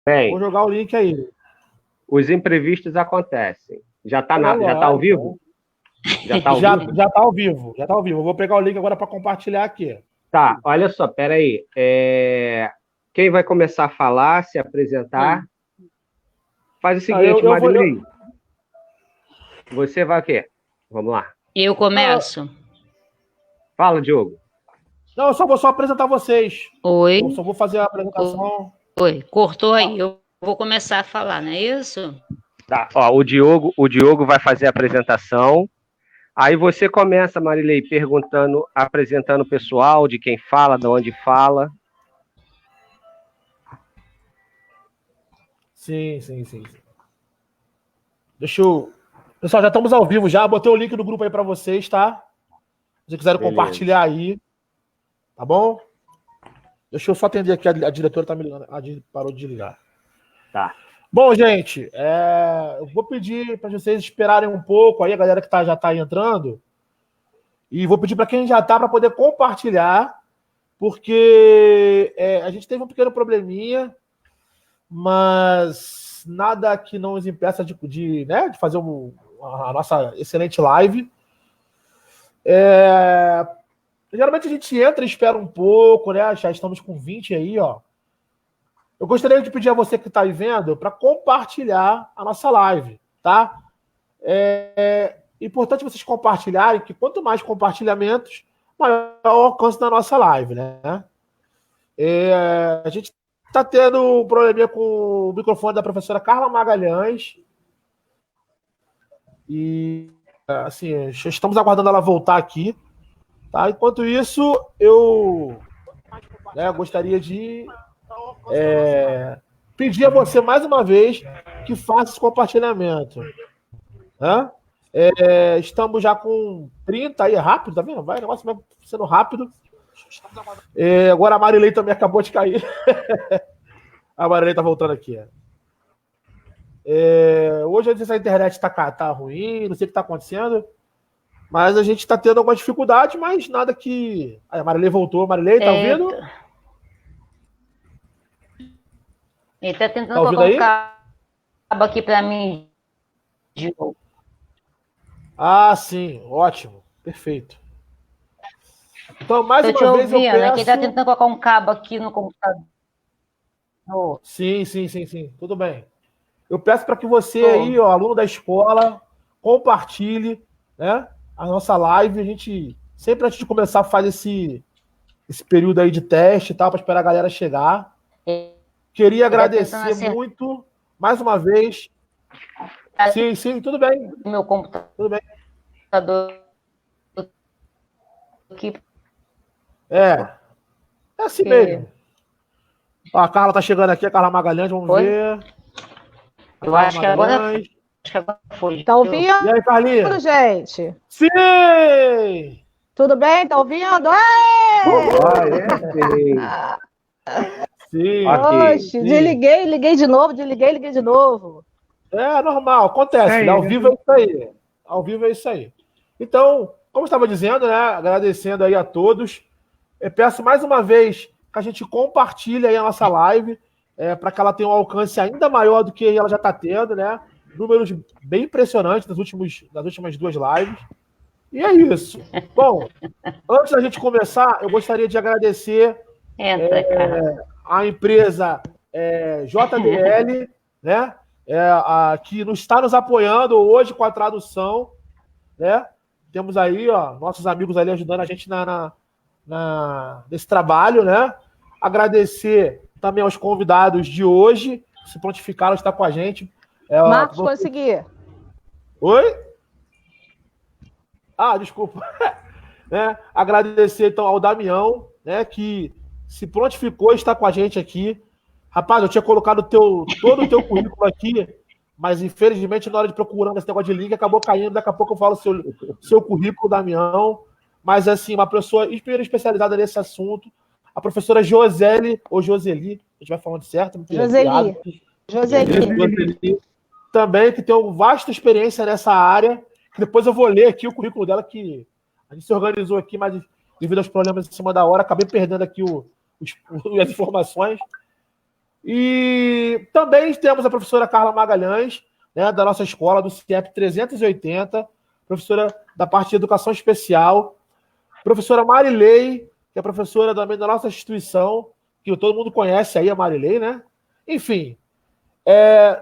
Bem, Vou jogar o link aí. os imprevistos acontecem. Já tá ao vivo? Já tá ao vivo. Já tá ao vivo. Eu vou pegar o link agora para compartilhar aqui. Tá, olha só, peraí. Quem vai começar a falar, se apresentar? Faz o seguinte, Marilei. Você vai o quê? Vamos lá. Eu começo. Fala, Diogo. Não, eu só vou apresentar vocês. Oi. Eu só vou fazer a apresentação. Oi, cortou aí. Eu vou começar a falar, não é isso? Tá, ó, o Diogo vai fazer a apresentação. Aí você começa, Marilei, apresentando o pessoal, de quem fala, de onde fala. Sim. Deixa eu... Pessoal, já estamos ao vivo já. Botei o link do grupo aí para vocês, tá? Se vocês quiserem compartilhar aí. Tá bom? Deixa eu só atender aqui. A diretora tá me ligando. Parou de ligar. Tá. Bom, gente, eu vou pedir para vocês esperarem um pouco aí, a galera que já tá aí entrando. E vou pedir para quem já tá para poder compartilhar, porque a gente teve um pequeno probleminha, mas nada que não nos impeça de fazer a nossa excelente live. Geralmente a gente entra e espera um pouco, né? Já estamos com 20 aí, ó. Eu gostaria de pedir a você que está aí vendo para compartilhar a nossa live, tá? É importante vocês compartilharem, que quanto mais compartilhamentos, maior o alcance da nossa live, né? A gente está tendo um probleminha com o microfone da professora Carla Magalhães. E, assim, estamos aguardando ela voltar aqui, tá? Enquanto isso, eu gostaria de pedir a você mais uma vez que faça esse compartilhamento. Estamos já com 30 aí, rápido, tá vendo? O negócio vai sendo rápido. Agora a Marilei também acabou de cair. A Marilei tá voltando aqui. Hoje essa internet tá ruim, não sei o que tá acontecendo, mas a gente tá tendo alguma dificuldade, mas nada que... A Marilei voltou. Marilei, tá ouvindo? Ele tá tentando colocar um cabo aqui para mim de novo. Ah, sim, ótimo, perfeito. Então, mais uma vez eu peço... Né? Que ele tá tentando colocar um cabo aqui no computador. Sim, tudo bem. Eu peço para que você aí, ó, aluno da escola, compartilhe, né, a nossa live. A gente, sempre antes de começar, faz esse período aí de teste e tal, para esperar a galera chegar. Queria agradecer muito, mais uma vez. Sim, tudo bem. Meu computador. Tudo bem. Aqui. É assim mesmo. Ó, a Carla tá chegando aqui, a Carla Magalhães, vamos ver. Eu acho que agora foi. Tá ouvindo? E aí, Carlinha? Gente? Sim! Tudo bem? Tá ouvindo? Sim. Oxe, liguei de novo. É normal, acontece. Ao vivo é isso aí. Ao vivo é isso aí. Então, como eu estava dizendo, né? Agradecendo aí a todos. Eu peço mais uma vez que a gente compartilhe aí a nossa live, para que ela tenha um alcance ainda maior do que ela já está tendo, né? Números bem impressionantes nas últimas 2 lives. E é isso. Bom, antes da gente começar, eu gostaria de agradecer a empresa JDL, né? Que está nos apoiando hoje com a tradução, né? Temos aí, ó, nossos amigos ali ajudando a gente nesse trabalho, né? Agradecer também aos convidados de hoje, que se prontificaram a estar com a gente. Marcos, consegui. Oi? Ah, desculpa. Agradecer, então, ao Damião, né, que se prontificou a estar com a gente aqui. Rapaz, eu tinha colocado todo o teu currículo aqui, mas, infelizmente, na hora de procurando esse negócio de link, acabou caindo. Daqui a pouco eu falo seu currículo, Damião. Mas, assim, uma pessoa especializada nesse assunto. A professora Joseli, ou Joseli, a gente vai falando certo? Joseli. Também, que tem uma vasta experiência nessa área. Depois eu vou ler aqui o currículo dela, que a gente se organizou aqui, mas devido aos problemas em cima da hora, acabei perdendo aqui as informações. E também temos a professora Carla Magalhães, né, da nossa escola, do CIEP 380, professora da parte de educação especial, professora Marilei, que é professora também da nossa instituição, que todo mundo conhece aí, a Marilei, né? Enfim,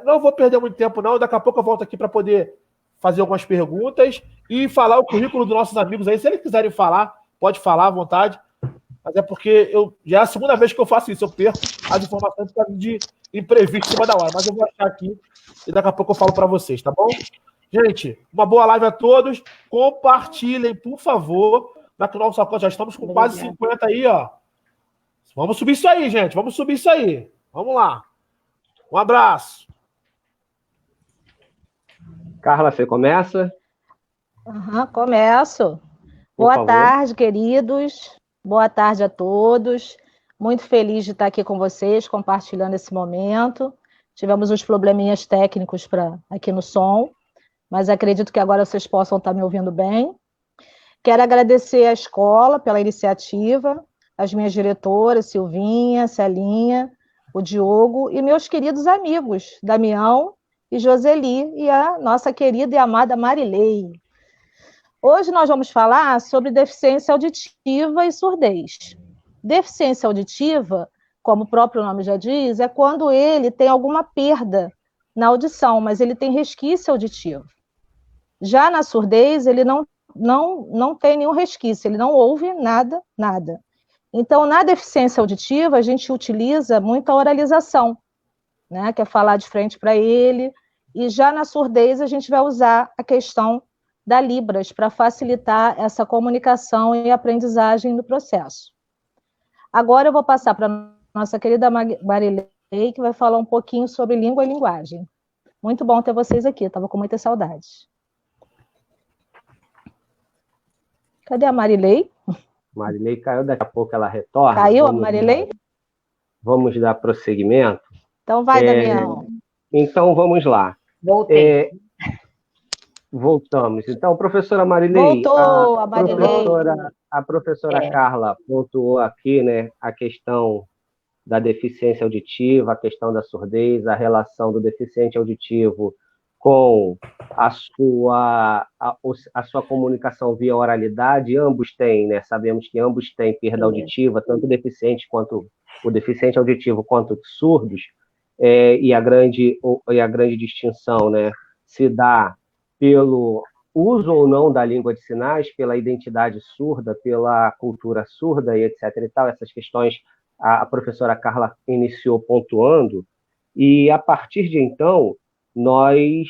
não vou perder muito tempo, não. Daqui a pouco eu volto aqui para poder fazer algumas perguntas e falar o currículo dos nossos amigos aí. Se eles quiserem falar, pode falar à vontade. Mas é porque já é a segunda vez que eu faço isso. Eu perco as informações por causa de imprevisto em cima da hora. Mas eu vou achar aqui e daqui a pouco eu falo para vocês, tá bom? Gente, uma boa live a todos. Compartilhem, por favor. Na que nosso já estamos com quase 50 aí, ó. Vamos subir isso aí, gente. Vamos subir isso aí. Vamos lá. Um abraço. Carla, você começa? Começo. Boa tarde, queridos. Boa tarde a todos. Muito feliz de estar aqui com vocês, compartilhando esse momento. Tivemos uns probleminhas técnicos aqui no som, mas acredito que agora vocês possam estar me ouvindo bem. Quero agradecer à escola pela iniciativa, as minhas diretoras, Silvinha, Celinha, o Diogo e meus queridos amigos, Damião e Joseli, e a nossa querida e amada Marilei. Hoje nós vamos falar sobre deficiência auditiva e surdez. Deficiência auditiva, como o próprio nome já diz, é quando ele tem alguma perda na audição, mas ele tem resquício auditivo. Já na surdez, ele não tem nenhum resquício, ele não ouve nada. Então, na deficiência auditiva, a gente utiliza muito a oralização, né, que é falar de frente para ele, e já na surdez a gente vai usar a questão da Libras para facilitar essa comunicação e aprendizagem no processo. Agora eu vou passar para a nossa querida Marilei, que vai falar um pouquinho sobre língua e linguagem. Muito bom ter vocês aqui, estava com muita saudade. Cadê a Marilei? Marilei caiu, daqui a pouco ela retorna. Caiu a Marilei? Vamos dar prosseguimento. Então vai, Damião. Então vamos lá. Voltei. Voltamos. Então, professora Marilei, Voltou a Marilei. A professora Carla pontuou aqui, né, a questão da deficiência auditiva, a questão da surdez, a relação do deficiente auditivo com a sua comunicação via oralidade. Ambos têm, né? Sabemos que ambos têm perda auditiva, tanto o deficiente auditivo quanto os surdos, e a grande distinção, né, se dá pelo uso ou não da língua de sinais, pela identidade surda, pela cultura surda e etc. e tal. Essas questões a professora Carla iniciou pontuando, e a partir de então nós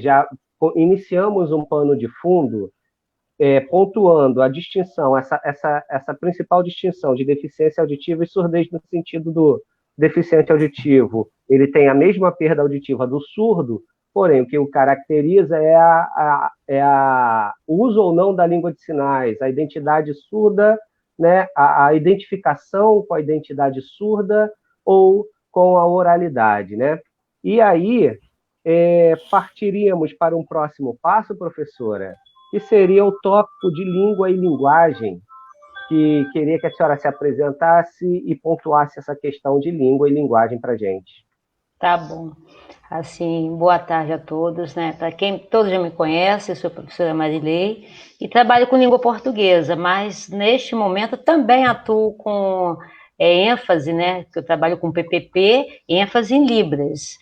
já iniciamos um pano de fundo pontuando a distinção, essa principal distinção de deficiência auditiva e surdez, no sentido do deficiente auditivo. Ele tem a mesma perda auditiva do surdo, porém o que o caracteriza é o uso ou não da língua de sinais, a identidade surda, né, a identificação com a identidade surda ou com a oralidade, né? E aí partiríamos para um próximo passo, professora, que seria o tópico de língua e linguagem, que queria que a senhora se apresentasse e pontuasse essa questão de língua e linguagem para a gente. Tá bom. Assim, boa tarde a todos, né? Para quem todos já me conhecem, eu sou a professora Marilei e trabalho com língua portuguesa, mas neste momento também atuo com ênfase, né? Eu trabalho com PPP, ênfase em Libras,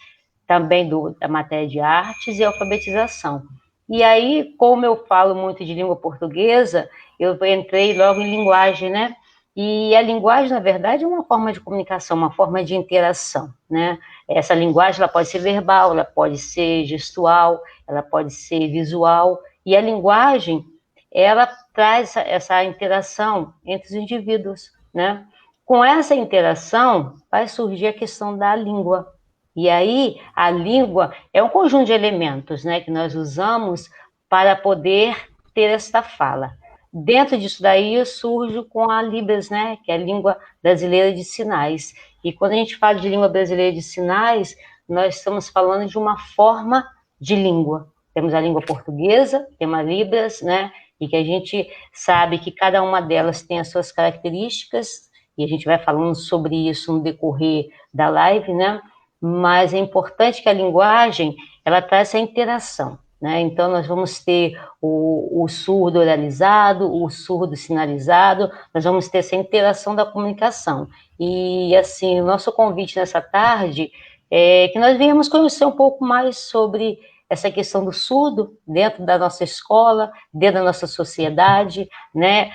também da matéria de artes e alfabetização. E aí, como eu falo muito de língua portuguesa, eu entrei logo em linguagem, né? E a linguagem, na verdade, é uma forma de comunicação, uma forma de interação, né? Essa linguagem, ela pode ser verbal, ela pode ser gestual, ela pode ser visual, e a linguagem, ela traz essa interação entre os indivíduos, né? Com essa interação, vai surgir a questão da língua. E aí, a língua é um conjunto de elementos, né, que nós usamos para poder ter esta fala. Dentro disso daí, surge com a Libras, né, que é a língua brasileira de sinais. E quando a gente fala de língua brasileira de sinais, nós estamos falando de uma forma de língua. Temos a língua portuguesa, temos a Libras, né, e que a gente sabe que cada uma delas tem as suas características e a gente vai falando sobre isso no decorrer da live, né? Mas é importante que a linguagem, ela traz essa interação, né? Então, nós vamos ter o surdo oralizado, o surdo sinalizado, nós vamos ter essa interação da comunicação. E, assim, o nosso convite nessa tarde é que nós venhamos conhecer um pouco mais sobre essa questão do surdo dentro da nossa escola, dentro da nossa sociedade, né?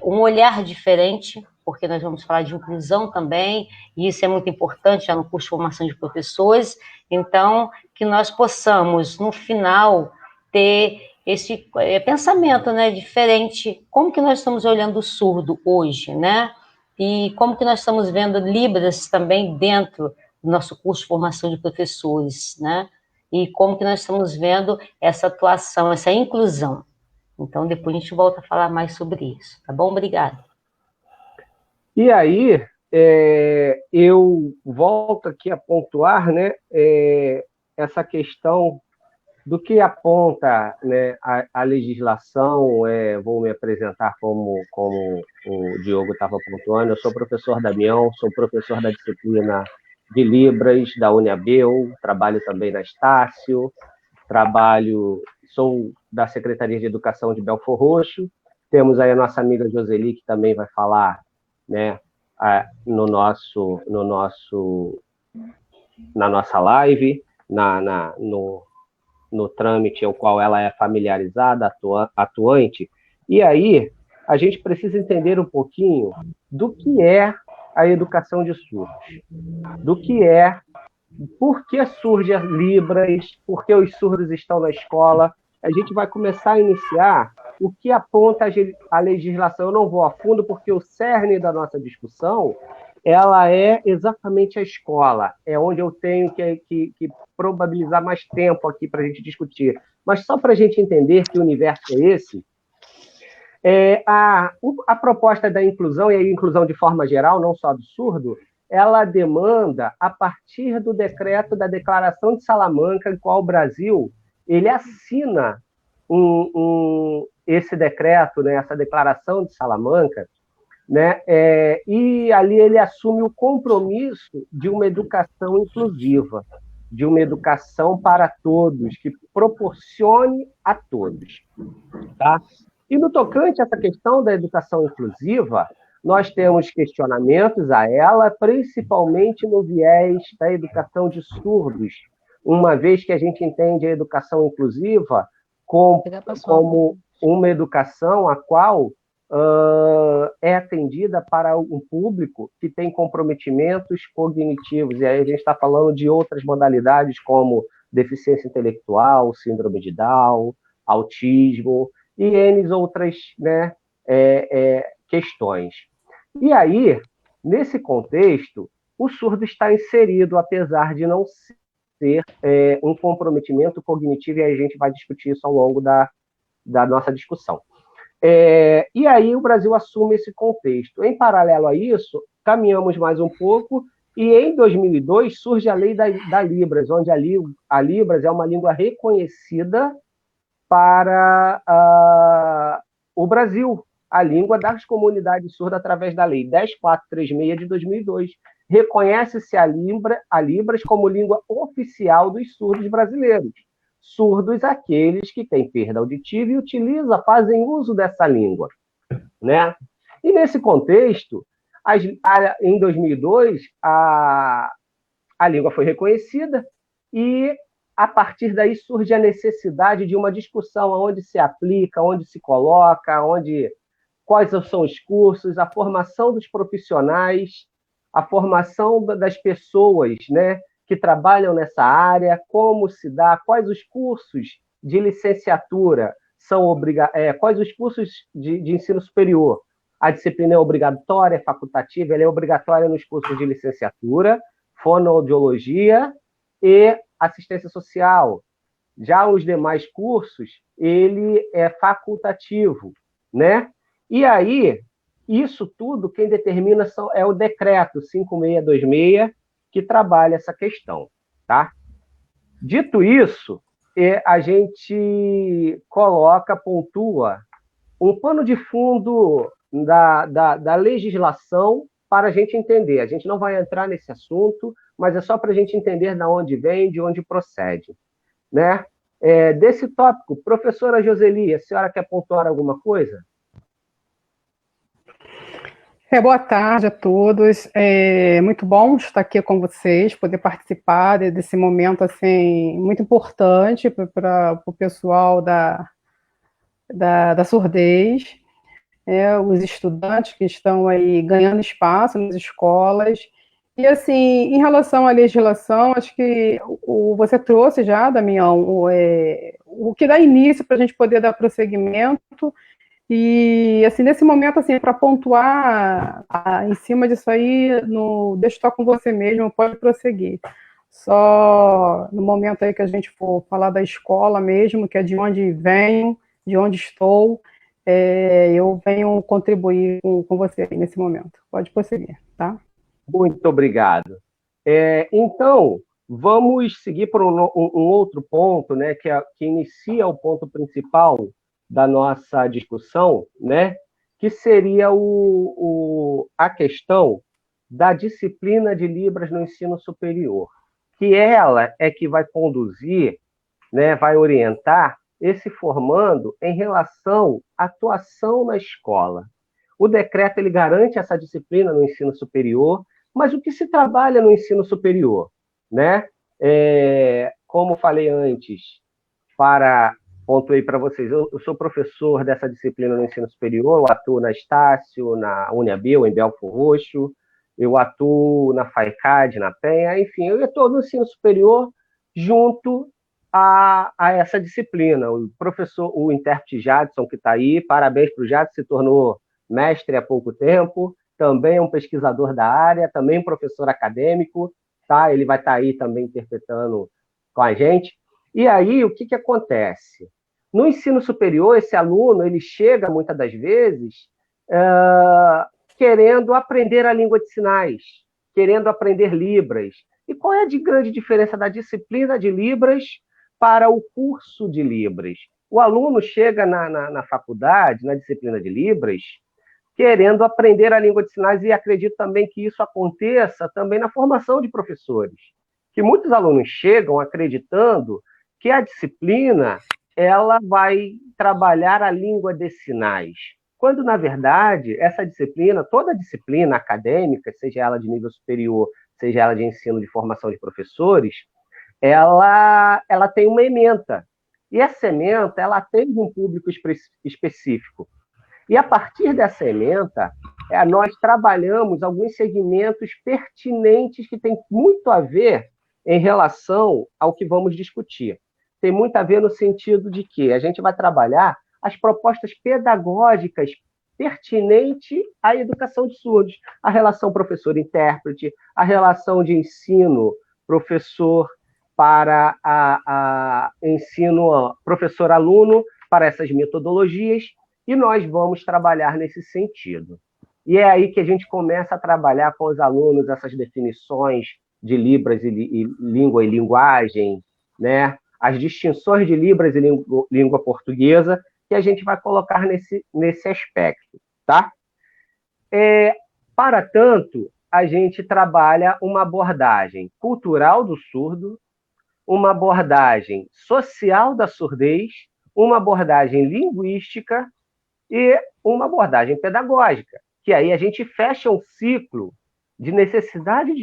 Um olhar diferente, porque nós vamos falar de inclusão também, e isso é muito importante já no curso de formação de professores. Então, que nós possamos, no final, ter esse pensamento, né, diferente. Como que nós estamos olhando o surdo hoje, né? E como que nós estamos vendo Libras também dentro do nosso curso de formação de professores, né? E como que nós estamos vendo essa atuação, essa inclusão. Então, depois a gente volta a falar mais sobre isso, tá bom? Obrigada. E aí, eu volto aqui a pontuar, né, essa questão do que aponta, né, a legislação. Vou me apresentar como o Diogo estava pontuando. Eu sou professor Damião, sou professor da disciplina de Libras da UniAbel, trabalho também na Estácio, sou da Secretaria de Educação de Belfor Roxo. Temos aí a nossa amiga Joseli, que também vai falar, né, na nossa live, no trâmite ao qual ela é familiarizada, atuante. E aí, a gente precisa entender um pouquinho do que é a educação de surdos, por que surge a Libras, por que os surdos estão na escola. A gente vai começar a iniciar o que aponta a legislação. Eu não vou a fundo, porque o cerne da nossa discussão, ela é exatamente a escola, é onde eu tenho que probabilizar mais tempo aqui para a gente discutir. Mas só para a gente entender que universo é esse, a proposta da inclusão, e a inclusão de forma geral, não só do surdo, ela demanda, a partir do decreto da Declaração de Salamanca, em qual o Brasil ele assina esse decreto, né, essa Declaração de Salamanca, né, e ali ele assume o compromisso de uma educação inclusiva, de uma educação para todos, que proporcione a todos. Tá? E no tocante a essa questão da educação inclusiva, nós temos questionamentos a ela, principalmente no viés da educação de surdos, uma vez que a gente entende a educação inclusiva como uma educação a qual é atendida para um público que tem comprometimentos cognitivos. E aí a gente está falando de outras modalidades como deficiência intelectual, síndrome de Down, autismo e N outras, né, questões. E aí, nesse contexto, o surdo está inserido, apesar de não ser um comprometimento cognitivo, e aí a gente vai discutir isso ao longo da nossa discussão. E aí o Brasil assume esse contexto. Em paralelo a isso, caminhamos mais um pouco, e em 2002 surge a lei da Libras, onde a Libras é uma língua reconhecida para o Brasil, a língua das comunidades surdas, através da lei 10.436 de 2002. Reconhece-se a Libras como língua oficial dos surdos brasileiros. Surdos aqueles que têm perda auditiva e fazem uso dessa língua, né? E nesse contexto, em 2002, a língua foi reconhecida e, a partir daí, surge a necessidade de uma discussão onde se aplica, onde se coloca, quais são os cursos, a formação dos profissionais, a formação das pessoas, né, que trabalham nessa área, como se dá, quais os cursos de licenciatura quais os cursos de ensino superior. A disciplina é obrigatória, é facultativa, ela é obrigatória nos cursos de licenciatura, fonoaudiologia e assistência social. Já os demais cursos, ele é facultativo, né? E aí, isso tudo, quem determina é o decreto 5626, que trabalha essa questão, tá? Dito isso, a gente pontua um pano de fundo, da legislação para a gente entender. A gente não vai entrar nesse assunto, mas é só para a gente entender de onde vem, de onde procede, né? Desse tópico, professora Joseli, a senhora quer pontuar alguma coisa? Boa tarde a todos. É muito bom estar aqui com vocês, poder participar desse momento assim, muito importante para o pessoal da surdez, os estudantes que estão aí ganhando espaço nas escolas. E, assim, em relação à legislação, acho que você trouxe já, Damião, o que dá início para a gente poder dar prosseguimento. E, assim, nesse momento, assim, para pontuar em cima disso aí, deixa eu estar com você mesmo, pode prosseguir. Só no momento aí que a gente for falar da escola mesmo, que é de onde venho, de onde estou, eu venho contribuir com você aí nesse momento. Pode prosseguir, tá? Muito obrigado. Então, vamos seguir por um outro ponto, né, que inicia o ponto principal da nossa discussão, né, que seria a questão da disciplina de Libras no ensino superior, que ela é que vai conduzir, né, vai orientar esse formando em relação à atuação na escola. O decreto ele garante essa disciplina no ensino superior, mas o que se trabalha no ensino superior, né? Como falei antes, pontuei para vocês, eu sou professor dessa disciplina no ensino superior, eu atuo na Estácio, na Uniabil, em Belford Roxo, eu atuo na FAICAD, na Penha, enfim, eu estou no ensino superior junto a essa disciplina. O intérprete Jadson, que está aí, parabéns para o Jadson, se tornou mestre há pouco tempo, também é um pesquisador da área, também um professor acadêmico, tá? Ele vai estar aí também interpretando com a gente. E aí, o que acontece? No ensino superior, esse aluno, ele chega, muitas das vezes, querendo aprender a língua de sinais, querendo aprender Libras. E qual é a grande diferença da disciplina de Libras para o curso de Libras? O aluno chega na faculdade, na disciplina de Libras, querendo aprender a língua de sinais, e acredito também que isso aconteça também na formação de professores, que muitos alunos chegam acreditando que a disciplina ela vai trabalhar a língua de sinais, quando, na verdade, essa disciplina, toda disciplina acadêmica, seja ela de nível superior, seja ela de ensino de formação de professores, ela tem uma ementa, e essa ementa ela atende um público específico. E a partir dessa ementa, nós trabalhamos alguns segmentos pertinentes que têm muito a ver em relação ao que vamos discutir. Tem muito a ver no sentido de que a gente vai trabalhar as propostas pedagógicas pertinentes à educação de surdos, a relação professor-intérprete, a relação de ensino professor para a ensino professor-aluno, para essas metodologias, e nós vamos trabalhar nesse sentido. E é aí que a gente começa a trabalhar com os alunos essas definições de Libras e língua e linguagem, né? As distinções de Libras e língua portuguesa, que a gente vai colocar nesse aspecto, tá? Para tanto, a gente trabalha uma abordagem cultural do surdo, uma abordagem social da surdez, uma abordagem linguística e uma abordagem pedagógica, que aí a gente fecha um ciclo de necessidade de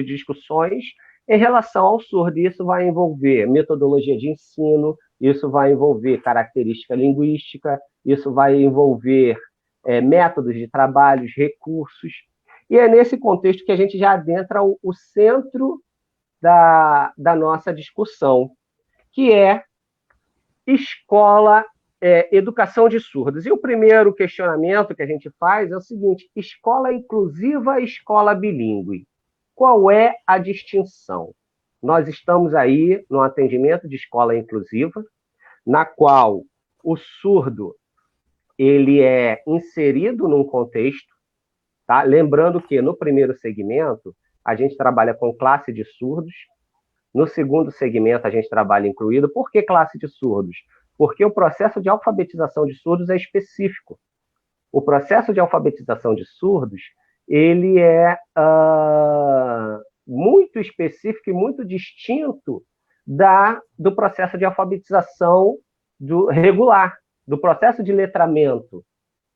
discussões em relação ao surdo. Isso vai envolver metodologia de ensino, isso vai envolver característica linguística, isso vai envolver métodos de trabalhos, recursos, e é nesse contexto que a gente já adentra o centro da nossa discussão, que é escola, educação de surdos. E o primeiro questionamento que a gente faz é o seguinte: escola inclusiva, escola bilíngue. Qual é a distinção? Nós estamos aí no atendimento de escola inclusiva, na qual o surdo ele é inserido num contexto, tá? Lembrando que no primeiro segmento a gente trabalha com classe de surdos, no segundo segmento a gente trabalha incluído. Por que classe de surdos? Porque o processo de alfabetização de surdos é específico. o processo de alfabetização de surdos, ele é muito específico e muito distinto do processo de alfabetização regular, do processo de letramento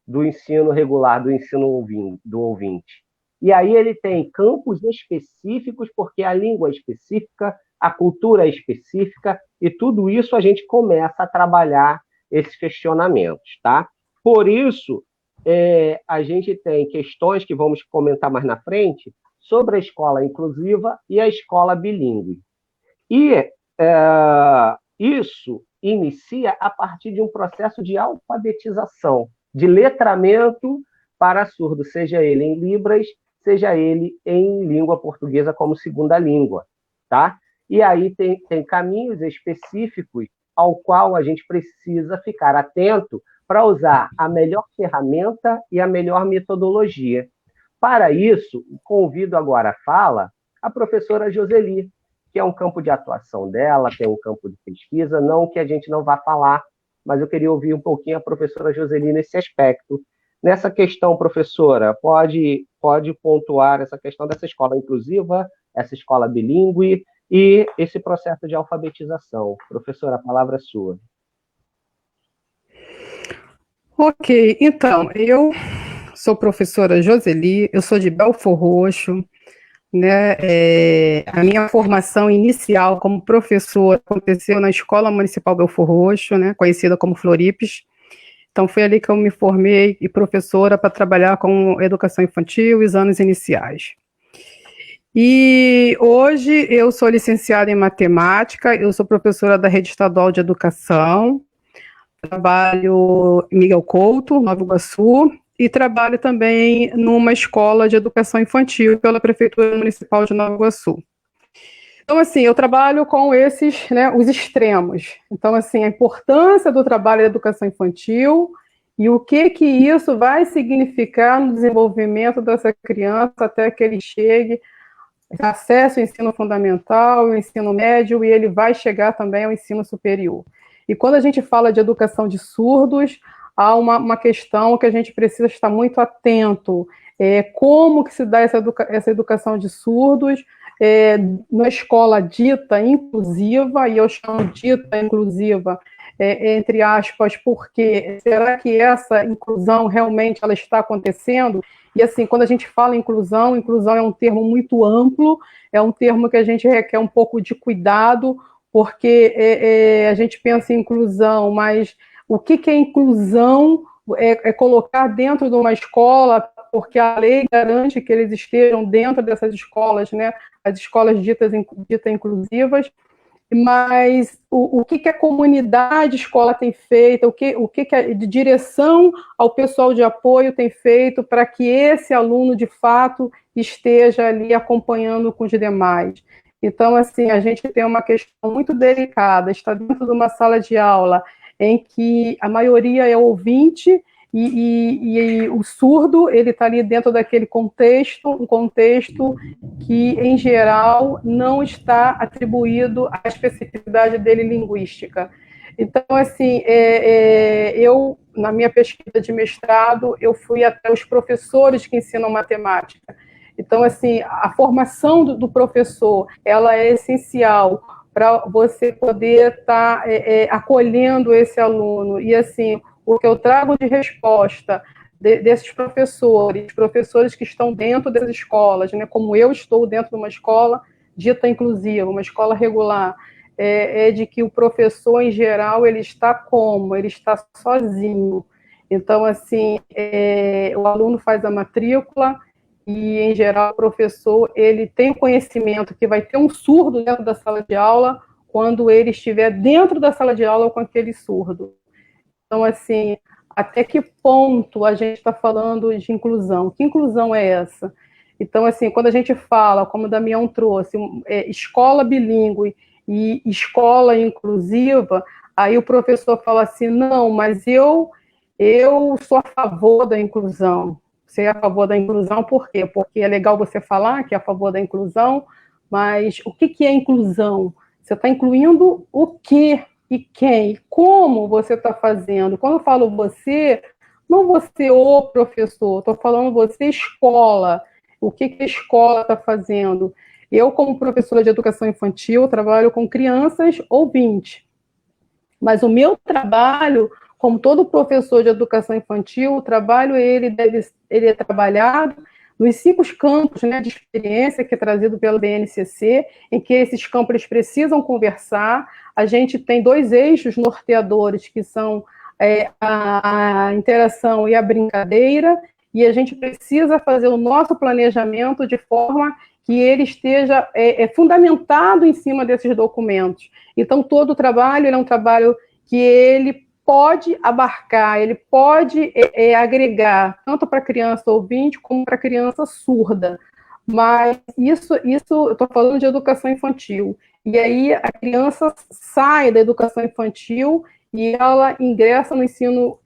do ensino regular, do ensino do ouvinte. E aí ele tem campos específicos, porque a língua é específica, a cultura é específica, e tudo isso a gente começa a trabalhar esses questionamentos, tá? Por isso, a gente tem questões que vamos comentar mais na frente sobre a escola inclusiva e a escola bilíngue. E isso inicia a partir de um processo de alfabetização, de letramento para surdo, seja ele em Libras, seja ele em língua portuguesa como segunda língua, tá? E aí tem caminhos específicos ao qual a gente precisa ficar atento para usar a melhor ferramenta e a melhor metodologia. Para isso, convido agora a fala a professora Joseli, que é um campo de atuação dela, tem um campo de pesquisa, não que a gente não vá falar, mas eu queria ouvir um pouquinho a professora Joseli nesse aspecto. Nessa questão, professora, pode pontuar essa questão dessa escola inclusiva, essa escola bilíngue e esse processo de alfabetização. Professora, a palavra é sua. Ok, então, eu sou professora Joseli, eu sou de Belfor Roxo, né? A minha formação inicial como professora aconteceu na Escola Municipal Belfor Roxo, né, conhecida como Floripes. Então, foi ali que eu me formei e professora para trabalhar com educação infantil e os anos iniciais. E hoje eu sou licenciada em matemática, eu sou professora da Rede Estadual de Educação, trabalho em Miguel Couto, Nova Iguaçu, e trabalho também numa escola de educação infantil pela Prefeitura Municipal de Nova Iguaçu. Então, assim, eu trabalho com esses, né, os extremos. Então, assim, a importância do trabalho da educação infantil e o que isso vai significar no desenvolvimento dessa criança até que ele chegue, acesse o ensino fundamental, o ensino médio, e ele vai chegar também ao ensino superior. E quando a gente fala de educação de surdos, há uma questão que a gente precisa estar muito atento. Como que se dá essa educação de surdos na escola dita inclusiva, e eu chamo dita inclusiva, entre aspas, porque será que essa inclusão realmente ela está acontecendo? E assim, quando a gente fala inclusão é um termo muito amplo, é um termo que a gente requer um pouco de cuidado, porque a gente pensa em inclusão, mas o que é inclusão? É colocar dentro de uma escola, porque a lei garante que eles estejam dentro dessas escolas, né? As escolas ditas inclusivas, mas o que a comunidade escola tem feito, o que a de direção ao pessoal de apoio tem feito para que esse aluno, de fato, esteja ali acompanhando com os demais. Então, assim, a gente tem uma questão muito delicada, está dentro de uma sala de aula em que a maioria é ouvinte e o surdo, ele está ali dentro daquele contexto, um contexto que, em geral, não está atribuído à especificidade dele linguística. Então, assim, eu, na minha pesquisa de mestrado, eu fui até os professores que ensinam matemática. Então, assim, a formação do professor, ela é essencial para você poder estar acolhendo esse aluno. E, assim, o que eu trago de resposta desses professores que estão dentro dessas escolas, né, como eu estou dentro de uma escola dita inclusiva, uma escola regular, de que o professor, em geral, ele está como? Ele está sozinho. Então, assim, o aluno faz a matrícula e, em geral, o professor, ele tem conhecimento que vai ter um surdo dentro da sala de aula quando ele estiver dentro da sala de aula com aquele surdo. Então, assim, até que ponto a gente está falando de inclusão? Que inclusão é essa? Então, assim, quando a gente fala, como o Damião trouxe, escola bilíngue e escola inclusiva, aí o professor fala assim, não, mas eu sou a favor da inclusão. Você é a favor da inclusão por quê? Porque é legal você falar que é a favor da inclusão, mas o que é inclusão? Você está incluindo o quê? E quem? Como você está fazendo? Quando eu falo você, não você, o professor, estou falando você, escola. O que a escola está fazendo? Eu, como professora de educação infantil, trabalho com crianças ouvintes. Mas o meu trabalho, como todo professor de educação infantil, o trabalho ele é trabalhado nos 5 campos, né, de experiência que é trazido pelo BNCC, em que esses campos eles precisam conversar. A gente tem 2 eixos norteadores, que são a interação e a brincadeira, e a gente precisa fazer o nosso planejamento de forma que ele esteja fundamentado em cima desses documentos. Então, todo o trabalho é um trabalho que ele pode abarcar, ele pode agregar, tanto para a criança ouvinte como para a criança surda. Mas isso eu estou falando de educação infantil. E aí a criança sai da educação infantil e ela ingressa no ensino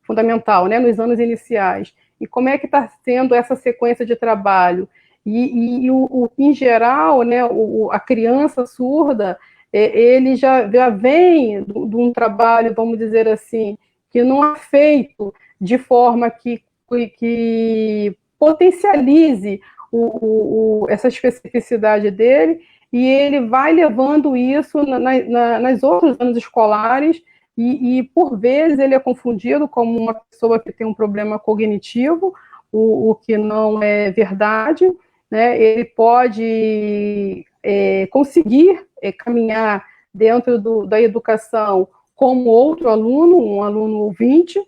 fundamental, né, nos anos iniciais. E como é que está sendo essa sequência de trabalho? Em geral, né, a criança surda, ele já vem de um trabalho, vamos dizer assim, que não é feito de forma que potencialize essa especificidade dele, e ele vai levando isso nas outros anos escolares, e por vezes ele é confundido como uma pessoa que tem um problema cognitivo, o que não é verdade, né? Ele pode conseguir caminhar dentro da educação como outro aluno, um aluno ouvinte,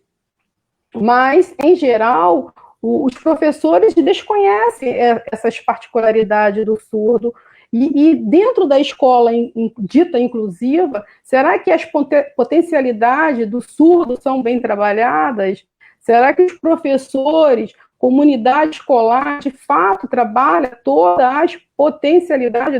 mas, em geral, os professores desconhecem essas particularidades do surdo. E dentro da escola dita inclusiva, será que as potencialidades do surdo são bem trabalhadas? Será que os professores, comunidade escolar, de fato, trabalha todas as potencialidades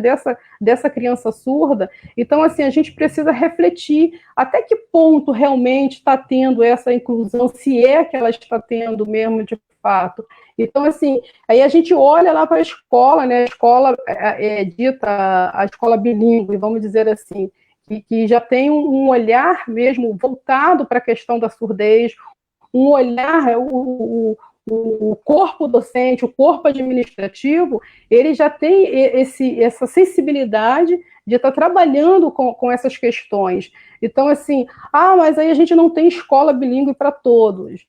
dessa criança surda? Então, assim, a gente precisa refletir até que ponto realmente está tendo essa inclusão, se é que ela está tendo mesmo de fato. Então, assim, aí a gente olha lá para a escola, né? A escola dita a escola bilíngue, vamos dizer assim, que já tem um olhar mesmo voltado para a questão da surdez, um olhar, o corpo docente, o corpo administrativo, ele já tem essa sensibilidade de estar trabalhando com essas questões. Então, assim, mas aí a gente não tem escola bilíngue para todos.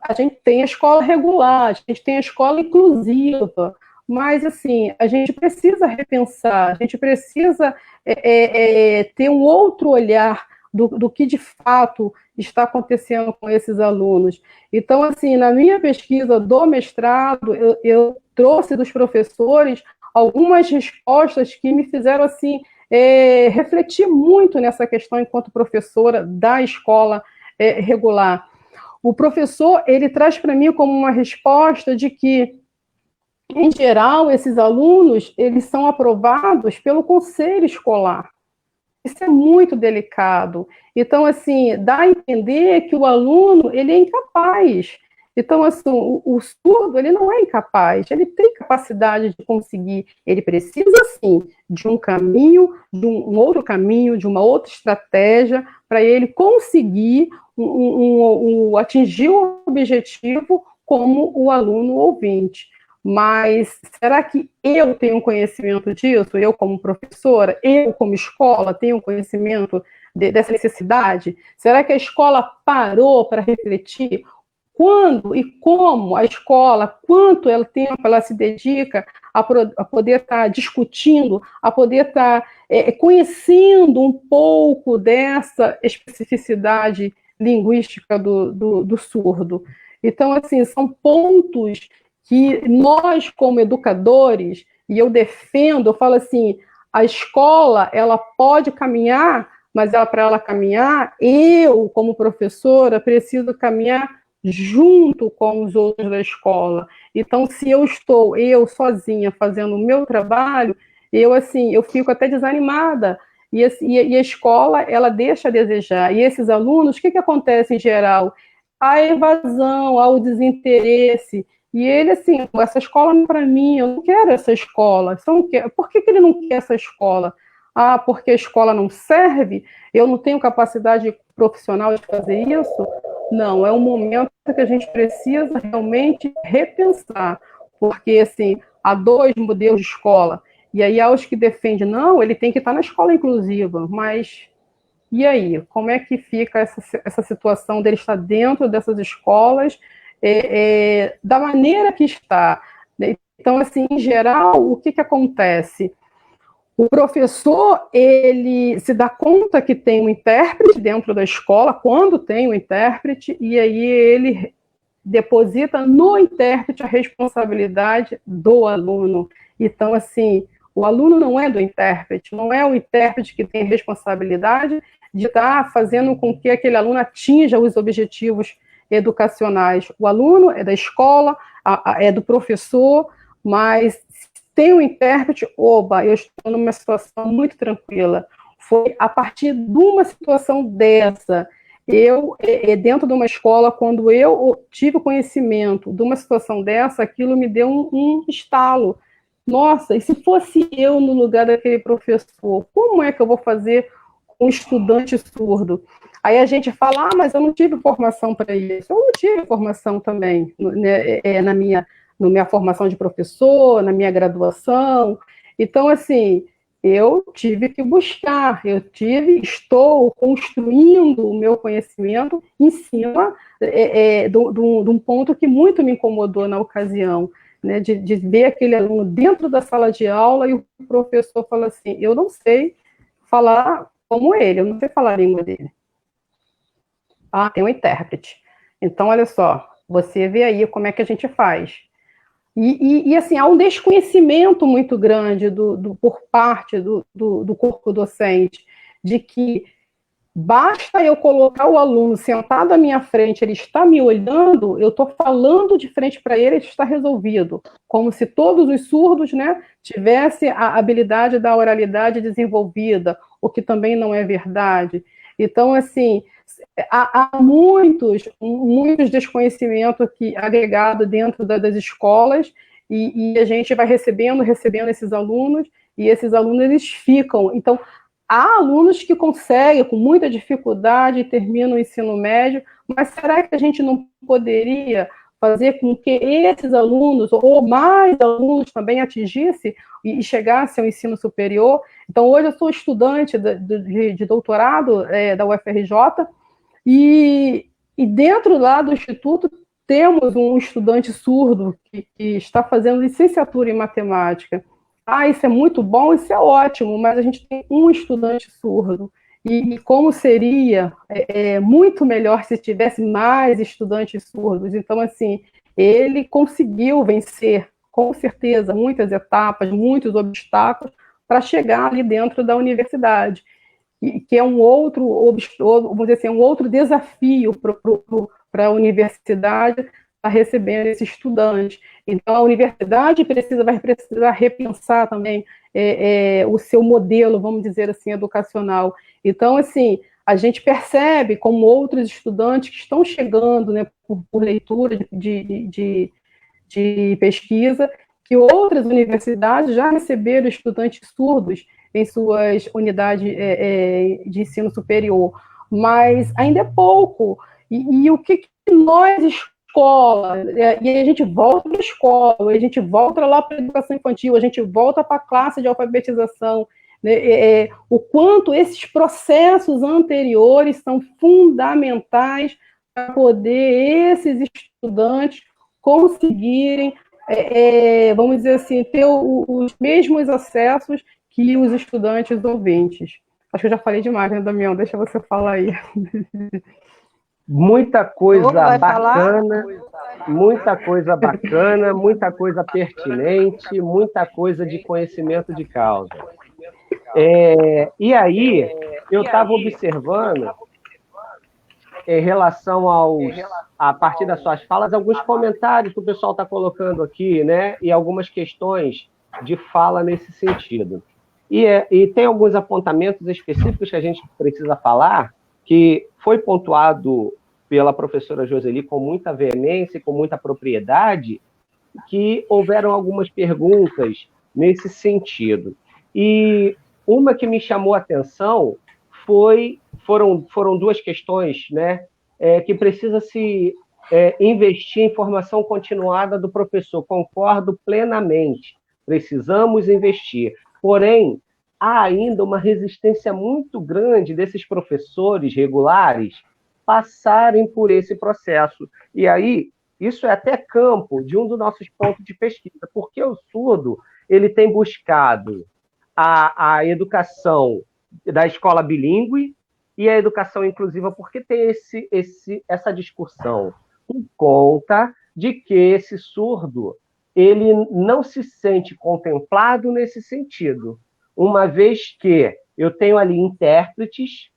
A gente tem a escola regular, a gente tem a escola inclusiva, mas, assim, a gente precisa repensar, a gente precisa ter um outro olhar do que, de fato, está acontecendo com esses alunos. Então, assim, na minha pesquisa do mestrado, eu trouxe dos professores algumas respostas que me fizeram, assim, refletir muito nessa questão enquanto professora da escola regular. O professor, ele traz para mim como uma resposta de que, em geral, esses alunos, eles são aprovados pelo conselho escolar. Isso é muito delicado. Então, assim, dá a entender que o aluno, ele é incapaz. Então, assim, o surdo, ele não é incapaz, ele tem capacidade de conseguir, ele precisa, sim, de um caminho, de um outro caminho, de uma outra estratégia, para ele conseguir atingir o objetivo como o aluno ouvinte. Mas será que eu tenho conhecimento disso? Eu, como professora, eu, como escola, tenho conhecimento dessa necessidade? Será que a escola parou para refletir quando e como a escola, quanto tempo ela se dedica a poder estar discutindo, a poder estar conhecendo um pouco dessa especificidade linguística do surdo? Então, assim, são pontos que nós, como educadores, e eu defendo, eu falo assim, a escola, ela pode caminhar, mas para ela caminhar, eu, como professora, preciso caminhar junto com os outros da escola. Então, se eu estou, sozinha, fazendo o meu trabalho, eu fico até desanimada, e a escola, ela deixa a desejar. E esses alunos, o que acontece em geral? A evasão, o desinteresse. E ele, assim, essa escola não é para mim, eu não quero essa escola. Por que ele não quer essa escola? porque a escola não serve, eu não tenho capacidade profissional de fazer isso. Não, é um momento que a gente precisa realmente repensar, porque, assim, há 2 modelos de escola, e aí há os que defendem, não, ele tem que estar na escola inclusiva, mas e aí? Como é que fica essa situação dele estar dentro dessas escolas, da maneira que está? Então, assim, em geral, o que acontece? O professor, ele se dá conta que tem um intérprete dentro da escola, quando tem um intérprete, e aí ele deposita no intérprete a responsabilidade do aluno. Então, assim, o aluno não é do intérprete, não é o intérprete que tem responsabilidade de estar fazendo com que aquele aluno atinja os objetivos educacionais. O aluno é da escola, é do professor, mas tem um intérprete, eu estou numa situação muito tranquila. Foi a partir de uma situação dessa, dentro de uma escola, quando eu tive conhecimento de uma situação dessa, aquilo me deu um estalo. Nossa, e se fosse eu no lugar daquele professor, como é que eu vou fazer com um estudante surdo? Aí a gente fala, mas eu não tive formação para isso. Eu não tive formação também, né, na minha formação de professor, na minha graduação. Então, assim, eu tive que buscar, estou construindo o meu conhecimento em cima de um ponto que muito me incomodou na ocasião, né, de ver aquele aluno dentro da sala de aula e o professor fala assim, eu não sei falar como ele, eu não sei falar a língua dele. Tem um intérprete. Então, olha só, você vê aí como é que a gente faz. E assim, há um desconhecimento muito grande por parte do corpo docente, de que basta eu colocar o aluno sentado à minha frente, ele está me olhando, eu estou falando de frente para ele, ele está resolvido. Como se todos os surdos, né, tivessem a habilidade da oralidade desenvolvida, o que também não é verdade. Então, assim, há muitos desconhecimentos agregados dentro das escolas, e a gente vai recebendo esses alunos, e esses alunos eles ficam. Então, há alunos que conseguem, com muita dificuldade, terminam o ensino médio, mas será que a gente não poderia fazer com que esses alunos, ou mais alunos, também atingissem e chegassem ao ensino superior? Então, hoje eu sou estudante de doutorado da UFRJ, e dentro lá do Instituto temos um estudante surdo que está fazendo licenciatura em matemática. Isso é muito bom, isso é ótimo, mas a gente tem um estudante surdo. E como seria muito melhor se tivesse mais estudantes surdos. Então, assim, ele conseguiu vencer, com certeza, muitas etapas, muitos obstáculos para chegar ali dentro da universidade, que é um outro, vamos dizer assim, um outro desafio para a universidade estar recebendo esse estudante. Então, a universidade vai precisar repensar também o seu modelo, vamos dizer assim, educacional. Então, assim, a gente percebe como outros estudantes que estão chegando, né, por leitura de pesquisa, que outras universidades já receberam estudantes surdos em suas unidades de ensino superior, mas ainda é pouco. E o que nós, escola, e a gente volta para a escola, a gente volta lá para a educação infantil, a gente volta para a classe de alfabetização, né, o quanto esses processos anteriores são fundamentais para poder esses estudantes conseguirem, vamos dizer assim, ter os mesmos acessos que os estudantes ouvintes. Acho que eu já falei demais, né, Damião? Deixa você falar aí. Muita coisa bacana, muita coisa pertinente, muita coisa de conhecimento de causa. E aí, eu estava observando, em relação a partir das suas falas, alguns comentários que o pessoal está colocando aqui, né, e algumas questões de fala nesse sentido. E tem alguns apontamentos específicos que a gente precisa falar, que foi pontuado pela professora Joseli com muita veemência e com muita propriedade, que houveram algumas perguntas nesse sentido. E uma que me chamou a atenção foram duas questões, né? Que precisa se investir em formação continuada do professor. Concordo plenamente. Precisamos investir. Porém, há ainda uma resistência muito grande desses professores regulares passarem por esse processo. E aí, isso é até campo de um dos nossos pontos de pesquisa, porque o surdo ele tem buscado a educação da escola bilíngue e a educação inclusiva, porque tem essa discussão por conta de que esse surdo ele não se sente contemplado nesse sentido, uma vez que eu tenho ali intérpretes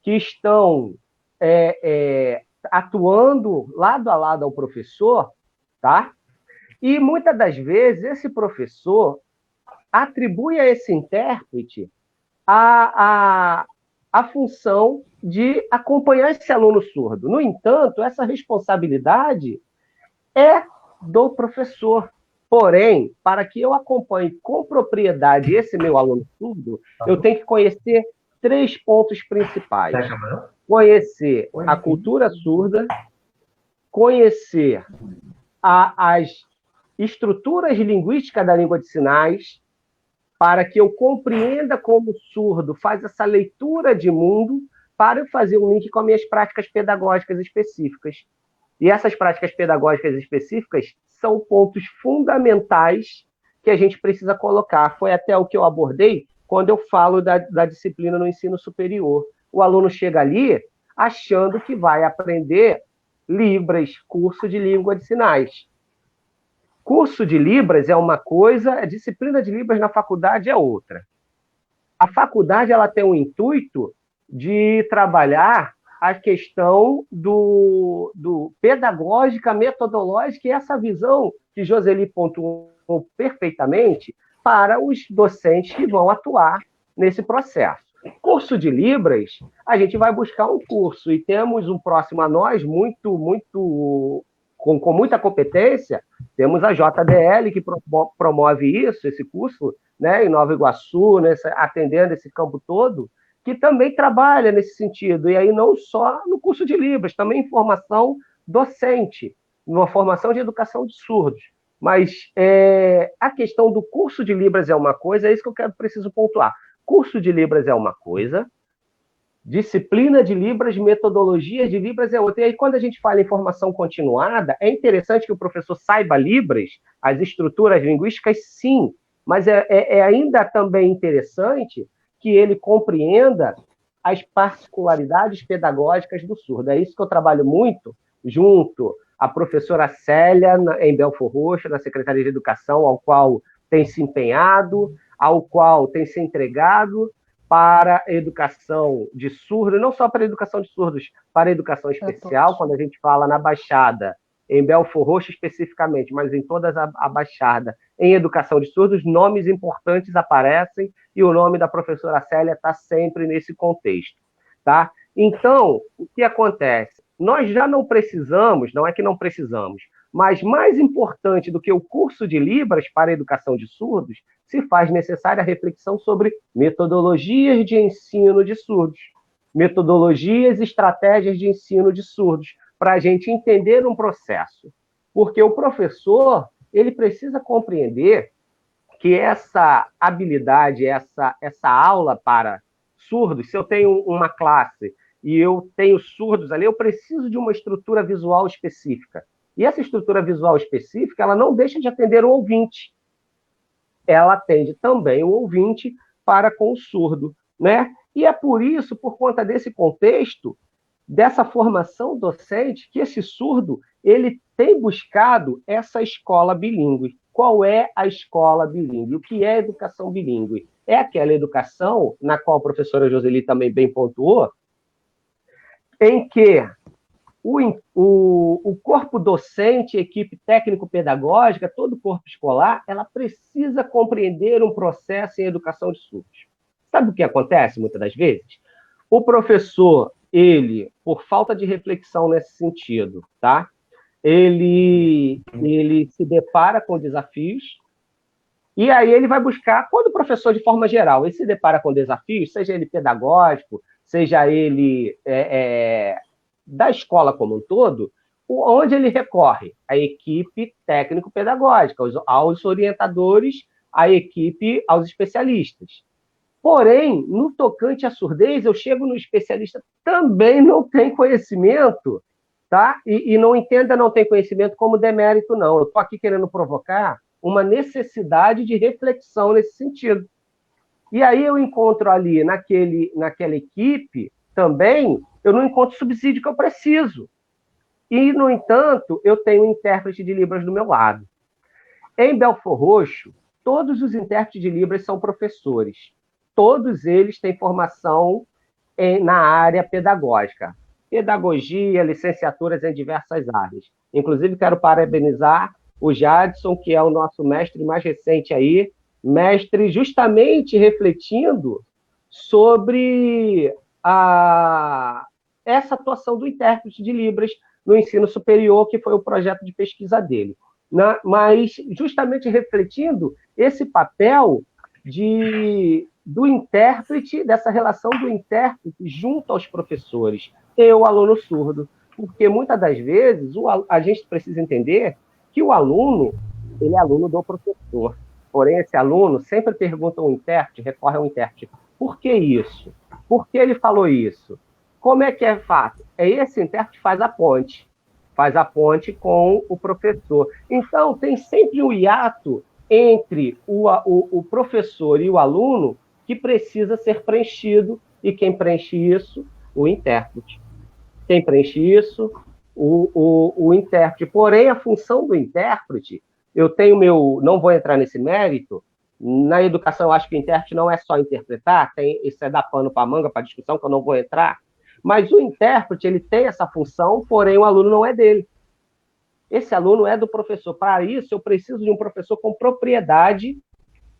que estão atuando lado a lado ao professor, tá? E muitas das vezes esse professor atribui a esse intérprete a função de acompanhar esse aluno surdo. No entanto, essa responsabilidade é do professor. Porém, para que eu acompanhe com propriedade esse meu aluno surdo, eu tenho que conhecer 3 pontos principais. Conhecer a cultura surda, conhecer as estruturas linguísticas da língua de sinais, para que eu compreenda como o surdo faz essa leitura de mundo, para eu fazer um link com as minhas práticas pedagógicas específicas. E essas práticas pedagógicas específicas são pontos fundamentais que a gente precisa colocar. Foi até o que eu abordei quando eu falo da disciplina no ensino superior. O aluno chega ali achando que vai aprender Libras, curso de língua de sinais. Curso de Libras é uma coisa, a disciplina de Libras na faculdade é outra. A faculdade ela tem o intuito de trabalhar a questão do pedagógica, metodológica, e essa visão que Joseli pontuou perfeitamente para os docentes que vão atuar nesse processo. Curso de Libras, a gente vai buscar um curso, e temos um próximo a nós, com muita competência, temos a JDL, que promove isso, esse curso, né, em Nova Iguaçu, atendendo esse campo todo, que também trabalha nesse sentido, e aí não só no curso de Libras, também em formação docente, numa formação de educação de surdos. Mas a questão do curso de Libras é uma coisa, é isso que eu preciso pontuar. Curso de Libras é uma coisa, disciplina de Libras, metodologia de Libras é outra. E aí, quando a gente fala em formação continuada, é interessante que o professor saiba Libras, as estruturas linguísticas, sim, mas é ainda também interessante que ele compreenda as particularidades pedagógicas do surdo. É isso que eu trabalho muito junto à professora Célia, em Belfor Roxo, na Secretaria de Educação, ao qual tem se empenhado, ao qual tem se entregado para a educação de surdos, não só para a educação de surdos, para a educação especial, quando a gente fala na Baixada, em Belfor Roxo especificamente, mas em toda a Baixada, em educação de surdos, nomes importantes aparecem e o nome da professora Célia está sempre nesse contexto, tá? Então, o que acontece? Nós já não precisamos, não é que não precisamos, mas mais importante do que o curso de Libras para a educação de surdos, se faz necessária a reflexão sobre metodologias de ensino de surdos, metodologias e estratégias de ensino de surdos, para a gente entender um processo. Porque o professor, ele precisa compreender que essa habilidade, essa aula para surdos, se eu tenho uma classe e eu tenho surdos ali, eu preciso de uma estrutura visual específica. E essa estrutura visual específica, ela não deixa de atender o ouvinte. Ela atende também o ouvinte para com o surdo, né? E é por isso, por conta desse contexto, dessa formação docente, que esse surdo, ele tem buscado essa escola bilíngue. Qual é a escola bilíngue? O que é educação bilíngue? É aquela educação, na qual a professora Joseli também bem pontuou, em que o corpo docente, equipe técnico-pedagógica, todo o corpo escolar, ela precisa compreender um processo em educação de surdos. Sabe o que acontece muitas das vezes? O professor, ele, por falta de reflexão nesse sentido, tá? Ele se depara com desafios E aí ele vai buscar, quando o professor, de forma geral, ele se depara com desafios, seja ele pedagógico, seja ele da escola como um todo, onde ele recorre? A equipe técnico-pedagógica, aos orientadores, à equipe, aos especialistas. Porém, no tocante à surdez, eu chego no especialista, também não tem conhecimento, tá? E não entenda não tem conhecimento como demérito, não. Eu estou aqui querendo provocar uma necessidade de reflexão nesse sentido. E aí eu encontro ali, naquela equipe, também, eu não encontro o subsídio que eu preciso. E, no entanto, eu tenho um intérprete de Libras do meu lado. Em Belford Roxo, todos os intérpretes de Libras são professores. Todos eles têm formação na área pedagógica. Pedagogia, licenciaturas em diversas áreas. Inclusive, quero parabenizar o Jadson, que é o nosso mestre mais recente aí, mestre justamente refletindo sobre essa atuação do intérprete de Libras no ensino superior, que foi o projeto de pesquisa dele. Mas justamente refletindo esse papel do intérprete, dessa relação do intérprete junto aos professores e o aluno surdo, porque muitas das vezes a gente precisa entender que o aluno, ele é aluno do professor, porém esse aluno sempre pergunta ao intérprete, recorre ao intérprete, por que isso? Por que ele falou isso? Como é que é fato? Esse intérprete faz a ponte com o professor. Então, tem sempre um hiato entre o professor e o aluno que precisa ser preenchido, e quem preenche isso? O intérprete. Quem preenche isso? O intérprete. Porém, a função do intérprete, não vou entrar nesse mérito, na educação eu acho que o intérprete não é só interpretar, isso é dar pano para manga, para discussão, que eu não vou entrar, mas o intérprete, ele tem essa função, porém o aluno não é dele. Esse aluno é do professor. Para isso, eu preciso de um professor com propriedade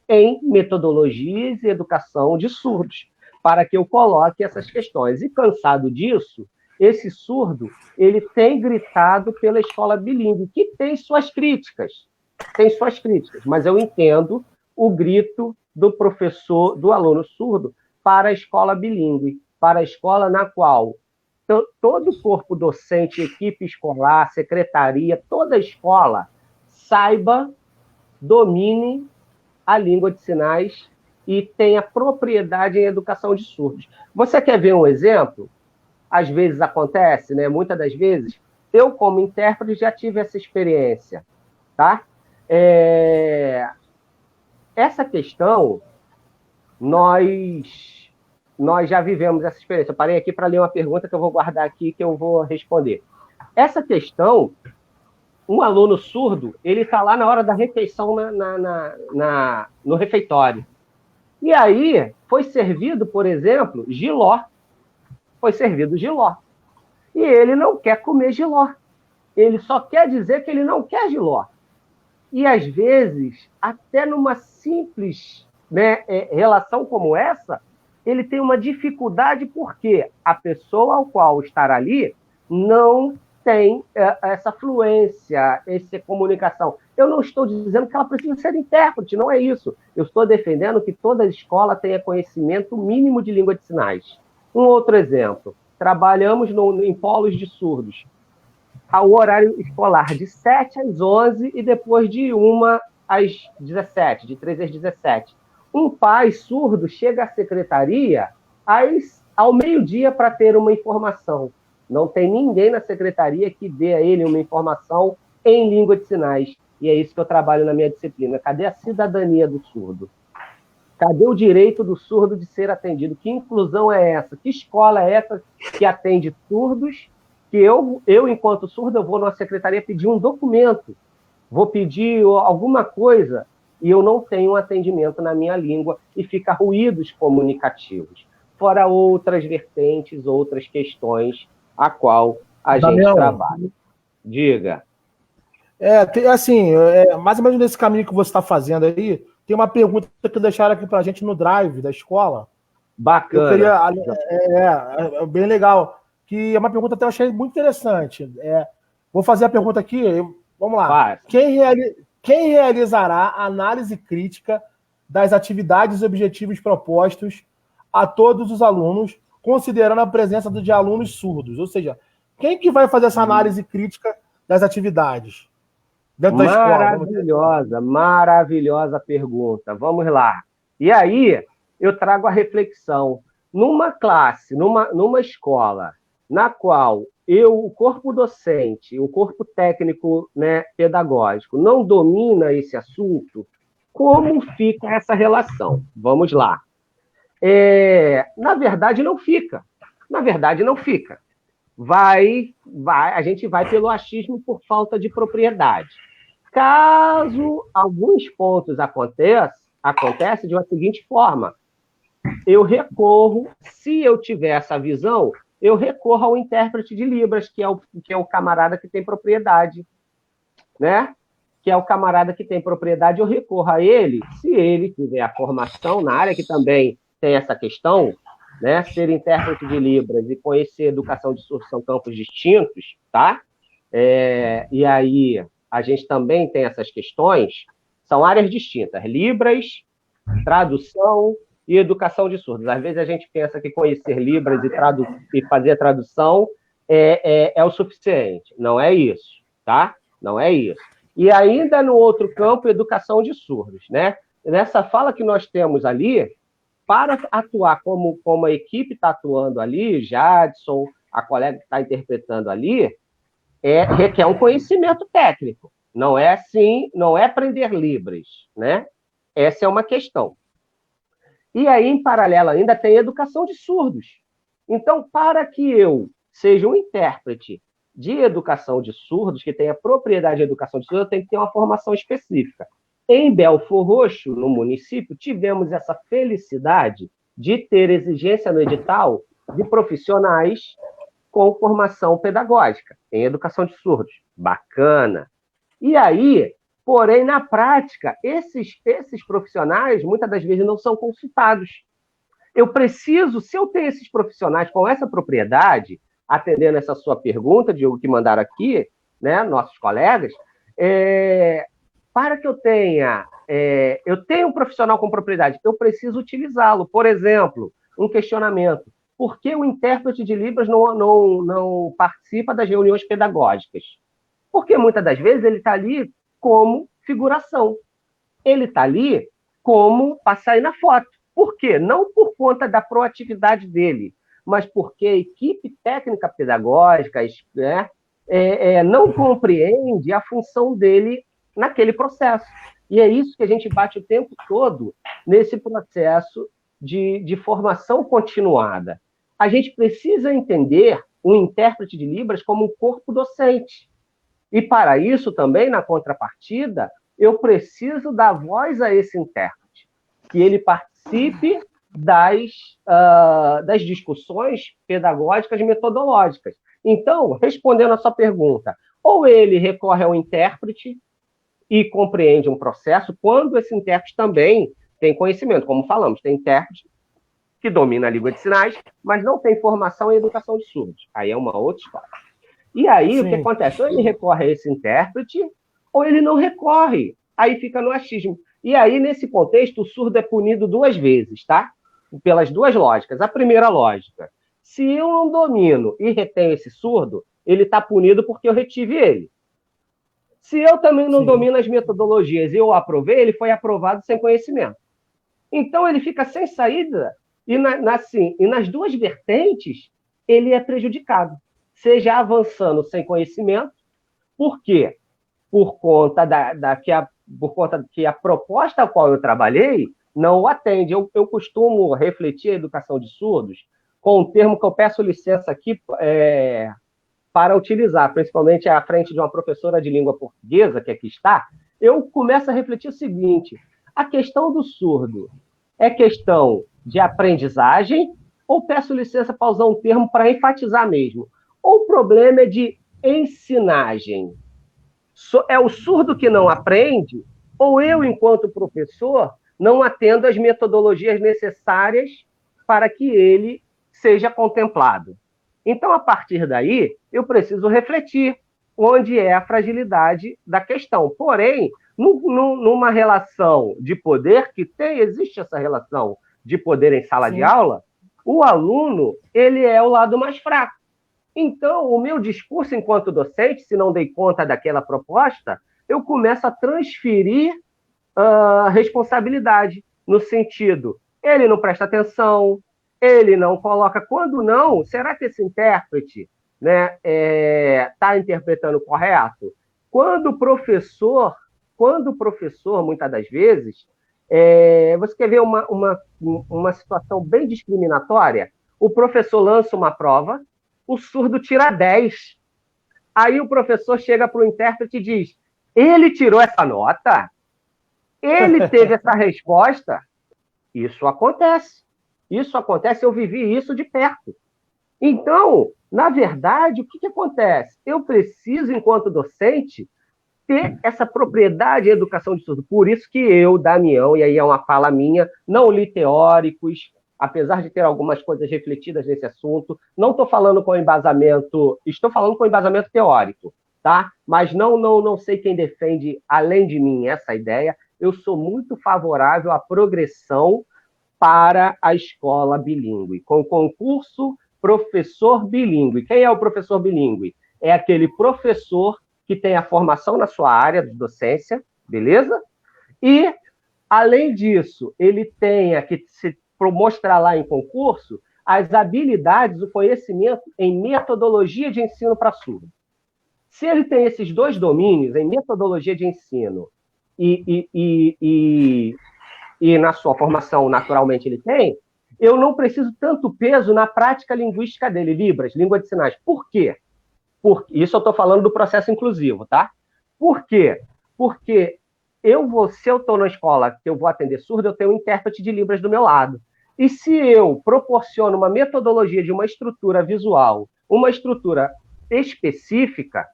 em metodologias e educação de surdos, para que eu coloque essas questões. E cansado disso, esse surdo, ele tem gritado pela escola bilíngue, que tem suas críticas, mas eu entendo o grito do professor, do aluno surdo, para a escola bilíngue, para a escola na qual todo o corpo docente, equipe escolar, secretaria, toda a escola saiba, domine a língua de sinais e tenha propriedade em educação de surdos. Você quer ver um exemplo? Às vezes acontece, né? Muitas das vezes, eu como intérprete já tive essa experiência, tá? Essa questão, nós já vivemos essa experiência. Eu parei aqui para ler uma pergunta que eu vou guardar aqui, que eu vou responder. Essa questão, um aluno surdo, ele está lá na hora da refeição no refeitório. E aí, foi servido, por exemplo, jiló. Foi servido jiló. E ele não quer comer jiló. Ele só quer dizer que ele não quer jiló. E, às vezes, até numa simples relação como essa, ele tem uma dificuldade porque a pessoa ao qual estará ali não tem essa fluência, essa comunicação. Eu não estou dizendo que ela precisa ser intérprete, não é isso. Eu estou defendendo que toda escola tenha conhecimento mínimo de língua de sinais. Um outro exemplo, trabalhamos em polos de surdos. Ao horário escolar de 7 às 11 e depois de 1 às 17, de 13 às 17. Um pai surdo chega à secretaria ao meio-dia para ter uma informação. Não tem ninguém na secretaria que dê a ele uma informação em língua de sinais. E é isso que eu trabalho na minha disciplina. Cadê a cidadania do surdo? Cadê o direito do surdo de ser atendido? Que inclusão é essa? Que escola é essa que atende surdos? Que eu enquanto surdo, eu vou na secretaria pedir um documento, vou pedir alguma coisa, e eu não tenho um atendimento na minha língua, e fica ruídos comunicativos. Fora outras vertentes, outras questões a qual a gente trabalha. Diga. Mais ou menos nesse caminho que você está fazendo aí, tem uma pergunta que deixaram aqui para a gente no Drive da escola. Bacana. Bem legal. Que é uma pergunta que eu achei muito interessante. Vou fazer a pergunta aqui. Vamos lá. quem realizará a análise crítica das atividades e objetivos propostos a todos os alunos, considerando a presença de alunos surdos? Ou seja, quem que vai fazer essa análise crítica das atividades dentro da escola? Maravilhosa, maravilhosa pergunta. Vamos lá. E aí, eu trago a reflexão. Numa classe, numa escola, na qual o corpo docente, o corpo técnico, né, pedagógico, não domina esse assunto, como fica essa relação? Vamos lá. Na verdade, não fica. Na verdade, não fica. A gente vai pelo achismo por falta de propriedade. Caso alguns pontos acontece de uma seguinte forma: eu recorro, se eu tiver essa visão, eu recorro ao intérprete de Libras, que é o camarada que tem propriedade, né? Que é o camarada que tem propriedade, eu recorro a ele, se ele tiver a formação na área, que também tem essa questão, né? Ser intérprete de Libras e conhecer educação de surdos são campos distintos, tá? E aí a gente também tem essas questões, são áreas distintas, Libras, tradução e educação de surdos. Às vezes a gente pensa que conhecer Libras e fazer a tradução é o suficiente. Não é isso, tá? Não é isso. E ainda no outro campo, educação de surdos, né? Nessa fala que nós temos ali, para atuar como a equipe está atuando ali, Jadson, a colega que está interpretando ali, requer um conhecimento técnico. Não é assim, não é aprender Libras, né? Essa é uma questão. E aí, em paralelo, ainda tem educação de surdos. Então, para que eu seja um intérprete de educação de surdos, que tenha propriedade de educação de surdos, eu tenho que ter uma formação específica. Em Belfor Roxo, no município, tivemos essa felicidade de ter exigência no edital de profissionais com formação pedagógica em educação de surdos. Bacana. E aí, porém, na prática, esses profissionais, muitas das vezes, não são consultados. Eu preciso, se eu tenho esses profissionais com essa propriedade, atendendo essa sua pergunta, Diogo, que mandaram aqui, né, nossos colegas, para que eu tenha um profissional com propriedade, eu preciso utilizá-lo. Por exemplo, um questionamento: por que o intérprete de Libras não participa das reuniões pedagógicas? Porque muitas das vezes ele está ali como figuração. Ele está ali como passar aí na foto. Por quê? Não por conta da proatividade dele, mas porque a equipe técnica pedagógica, né, não compreende a função dele naquele processo. E é isso que a gente bate o tempo todo nesse processo de formação continuada. A gente precisa entender o intérprete de Libras como um corpo docente. E, para isso, também, na contrapartida, eu preciso dar voz a esse intérprete, que ele participe das discussões pedagógicas e metodológicas. Então, respondendo a sua pergunta, ou ele recorre ao intérprete e compreende um processo, quando esse intérprete também tem conhecimento. Como falamos, tem intérprete que domina a língua de sinais, mas não tem formação em educação de surdos. Aí é uma outra história. E aí, o que acontece? Ou ele recorre a esse intérprete, ou ele não recorre. Aí fica no achismo. E aí, nesse contexto, o surdo é punido duas vezes, tá? Pelas duas lógicas. A primeira lógica: se eu não domino e retenho esse surdo, ele está punido porque eu retive ele. Se eu também não domino as metodologias e eu aprovei, ele foi aprovado sem conhecimento. Então, ele fica sem saída e nas duas vertentes, ele é prejudicado. Seja avançando sem conhecimento, por quê? Por conta que a proposta a qual eu trabalhei não o atende. Eu costumo refletir a educação de surdos com um termo que eu peço licença aqui para utilizar, principalmente à frente de uma professora de língua portuguesa, que aqui está. Eu começo a refletir o seguinte: a questão do surdo é questão de aprendizagem, ou peço licença para usar um termo para enfatizar mesmo, ou o problema é de ensinagem? É o surdo que não aprende, ou eu, enquanto professor, não atendo às metodologias necessárias para que ele seja contemplado? Então, a partir daí, eu preciso refletir. onde é a fragilidade da questão. Porém, numa relação de poder, existe essa relação de poder em sala de aula, o aluno, ele é o lado mais fraco. Então, o meu discurso enquanto docente, se não dei conta daquela proposta, eu começo a transferir responsabilidade, no sentido, ele não presta atenção, ele não coloca, quando não, será que esse intérprete está interpretando correto? Quando o professor, muitas das vezes, você quer ver uma situação bem discriminatória? O professor lança uma prova, o surdo tira 10. Aí o professor chega para o intérprete e diz, ele tirou essa nota? Ele teve essa resposta? Isso acontece. Eu vivi isso de perto. Então, na verdade, o que acontece? Eu preciso, enquanto docente, ter essa propriedade em educação de surdo. Por isso que eu, Damião, e aí é uma fala minha, não li teóricos, apesar de ter algumas coisas refletidas nesse assunto, não estou falando com embasamento, estou falando com embasamento teórico, tá? Mas não sei quem defende, além de mim, essa ideia. Eu sou muito favorável à progressão para a escola bilíngue, com o concurso professor bilíngue. Quem é o professor bilíngue? É aquele professor que tem a formação na sua área de docência, beleza? E, além disso, ele tenha que se mostrar lá em concurso as habilidades, o conhecimento em metodologia de ensino para surdo. Se ele tem esses dois domínios, em metodologia de ensino e na sua formação, naturalmente, ele tem, eu não preciso tanto peso na prática linguística dele, Libras, língua de sinais. Por quê? Isso eu estou falando do processo inclusivo, tá? Por quê? Porque se eu estou na escola que eu vou atender surdo, eu tenho um intérprete de Libras do meu lado. E se eu proporciono uma metodologia de uma estrutura visual, uma estrutura específica,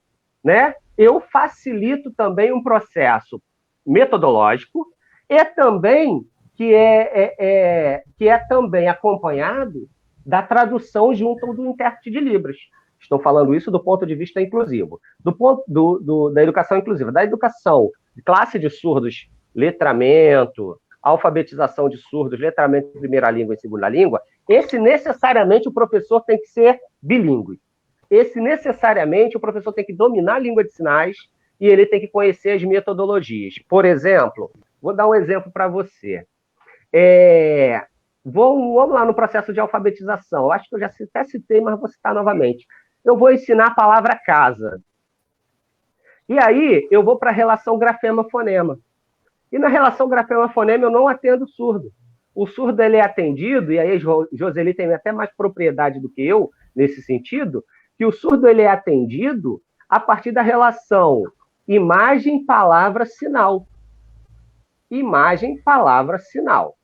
né, eu facilito também um processo metodológico e também que é também acompanhado da tradução junto do intérprete de Libras. Estou falando isso do ponto de vista inclusivo. Do ponto da educação inclusiva, da educação de classe de surdos, letramento, alfabetização de surdos, letramento de primeira língua e segunda língua, esse necessariamente o professor tem que ser bilíngue. Esse necessariamente o professor tem que dominar a língua de sinais e ele tem que conhecer as metodologias. Por exemplo, vou dar um exemplo para você. Vamos lá no processo de alfabetização. Eu acho que eu já até citei, mas vou citar novamente. Eu vou ensinar a palavra casa. E aí, eu vou para a relação grafema-fonema. E na relação grafema-fonema, eu não atendo surdo. O surdo ele é atendido, e aí Joseli tem até mais propriedade do que eu, nesse sentido, que o surdo ele é atendido a partir da relação imagem, palavra, sinal. Imagem, palavra, sinal.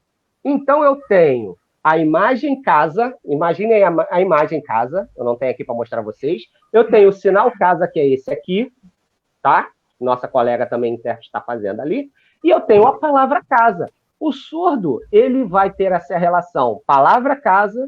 Então, eu tenho a imagem casa, imaginem a imagem casa, eu não tenho aqui para mostrar a vocês. Eu tenho o sinal casa, que é esse aqui, tá? Nossa colega também intérprete está fazendo ali. E eu tenho a palavra casa. O surdo, ele vai ter essa relação palavra casa,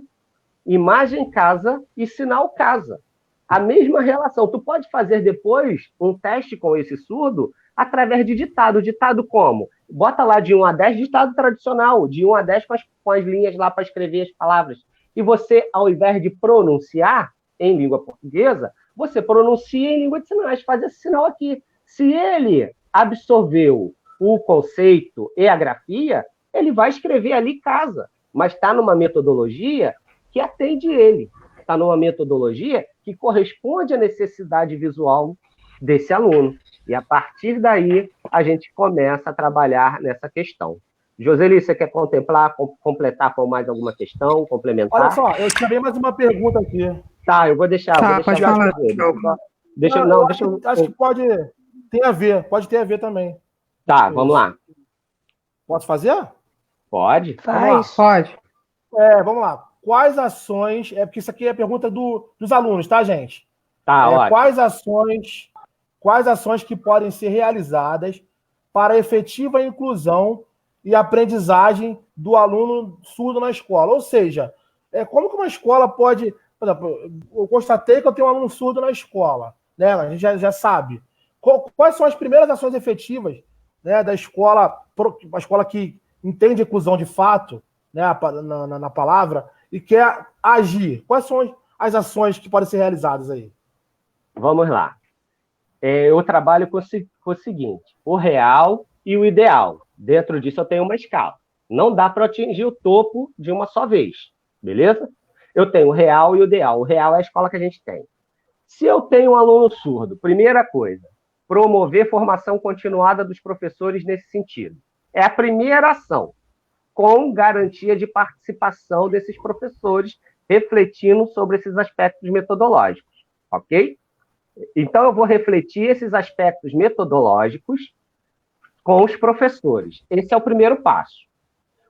imagem casa e sinal casa. A mesma relação. Tu pode fazer depois um teste com esse surdo através de ditado. Ditado como? Bota lá de 1 a 10, ditado tradicional, de 1 a 10 com as linhas lá para escrever as palavras. E você, ao invés de pronunciar em língua portuguesa, você pronuncia em língua de sinais, faz esse sinal aqui. Se ele absorveu o conceito e a grafia, ele vai escrever ali casa, mas está numa metodologia que atende ele. Está numa metodologia que corresponde à necessidade visual desse aluno. E, a partir daí, a gente começa a trabalhar nessa questão. Joseli, você quer completar com mais alguma questão, complementar? Olha só, eu tirei mais uma pergunta aqui. Tá, eu vou deixar. Pode falar. Acho que pode ter a ver também. Tá, vamos lá. Posso fazer? Pode. Pode. Vamos lá. Quais ações... porque isso aqui é a pergunta dos alunos, tá, gente? Tá, ótimo. Quais ações que podem ser realizadas para a efetiva inclusão e aprendizagem do aluno surdo na escola? Ou seja, como que uma escola pode... Por exemplo, eu constatei que eu tenho um aluno surdo na escola. né? A gente já sabe. Quais são as primeiras ações efetivas, né, da escola, uma escola que entende inclusão de fato, né, na palavra, e quer agir? Quais são as ações que podem ser realizadas aí? Vamos lá. Eu trabalho com o seguinte: o real e o ideal. Dentro disso eu tenho uma escala. Não dá para atingir o topo de uma só vez, beleza? Eu tenho o real e o ideal. O real é a escola que a gente tem. Se eu tenho um aluno surdo, primeira coisa, promover formação continuada dos professores nesse sentido. É a primeira ação, com garantia de participação desses professores, refletindo sobre esses aspectos metodológicos, ok? Então, eu vou refletir esses aspectos metodológicos com os professores. Esse é o primeiro passo.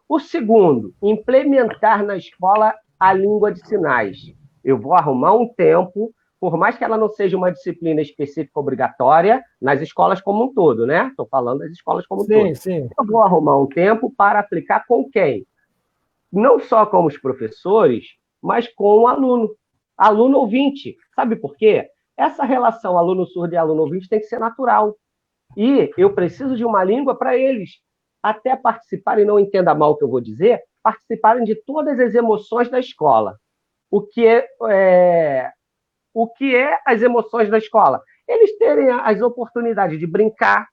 O segundo, implementar na escola a língua de sinais. Eu vou arrumar um tempo, por mais que ela não seja uma disciplina específica obrigatória, nas escolas como um todo, né? Estou falando das escolas como um todo. Sim. Eu vou arrumar um tempo para aplicar com quem? Não só com os professores, mas com o aluno. Aluno ouvinte. Sabe por quê? Essa relação aluno surdo e aluno ouvinte tem que ser natural. E eu preciso de uma língua para eles até participarem, não entenda mal o que eu vou dizer, participarem de todas as emoções da escola. O que é as emoções da escola? Eles terem as oportunidades de brincar,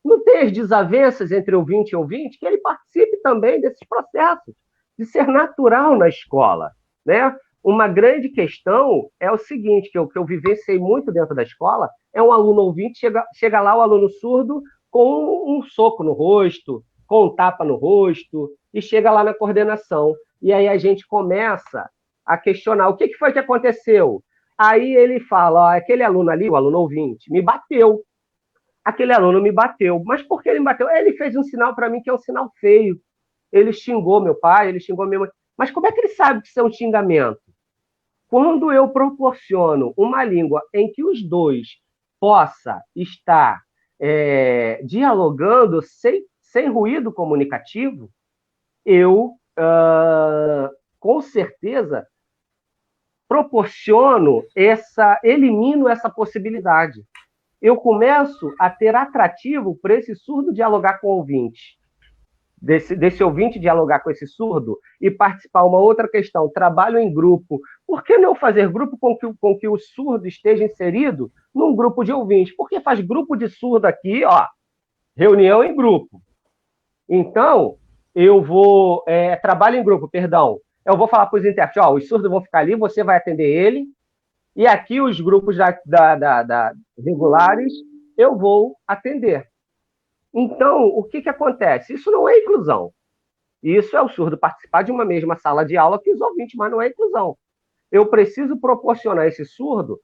não ter as desavenças entre ouvinte e ouvinte, que ele participe também desses processos, de ser natural na escola, né? Uma grande questão é o seguinte, que eu vivenciei muito dentro da escola, é um aluno ouvinte, chega lá o aluno surdo com um soco no rosto, com um tapa no rosto, e chega lá na coordenação. E aí a gente começa a questionar o que foi que aconteceu. Aí ele fala, aquele aluno ali, o aluno ouvinte, me bateu. Aquele aluno me bateu. Mas por que ele me bateu? Ele fez um sinal para mim que é um sinal feio. Ele xingou meu pai, ele xingou minha mãe. Mas como é que ele sabe que isso é um xingamento? Quando eu proporciono uma língua em que os dois possa estar dialogando sem ruído comunicativo, eu, com certeza, elimino essa possibilidade. Eu começo a ter atrativo para esse surdo dialogar com o ouvinte, desse ouvinte dialogar com esse surdo e participar. Uma outra questão, trabalho em grupo. Por que não fazer grupo com que o surdo esteja inserido num grupo de ouvintes? Porque faz grupo de surdo aqui, ó, reunião em grupo. Então, eu vou... trabalho em grupo, perdão. Eu vou falar para os intérpretes, ó, os surdos vão ficar ali, você vai atender ele, e aqui os grupos regulares eu vou atender. Então, o que acontece? Isso não é inclusão. Isso é o surdo participar de uma mesma sala de aula que os ouvintes, mas não é inclusão. Eu preciso proporcionar esse surdo.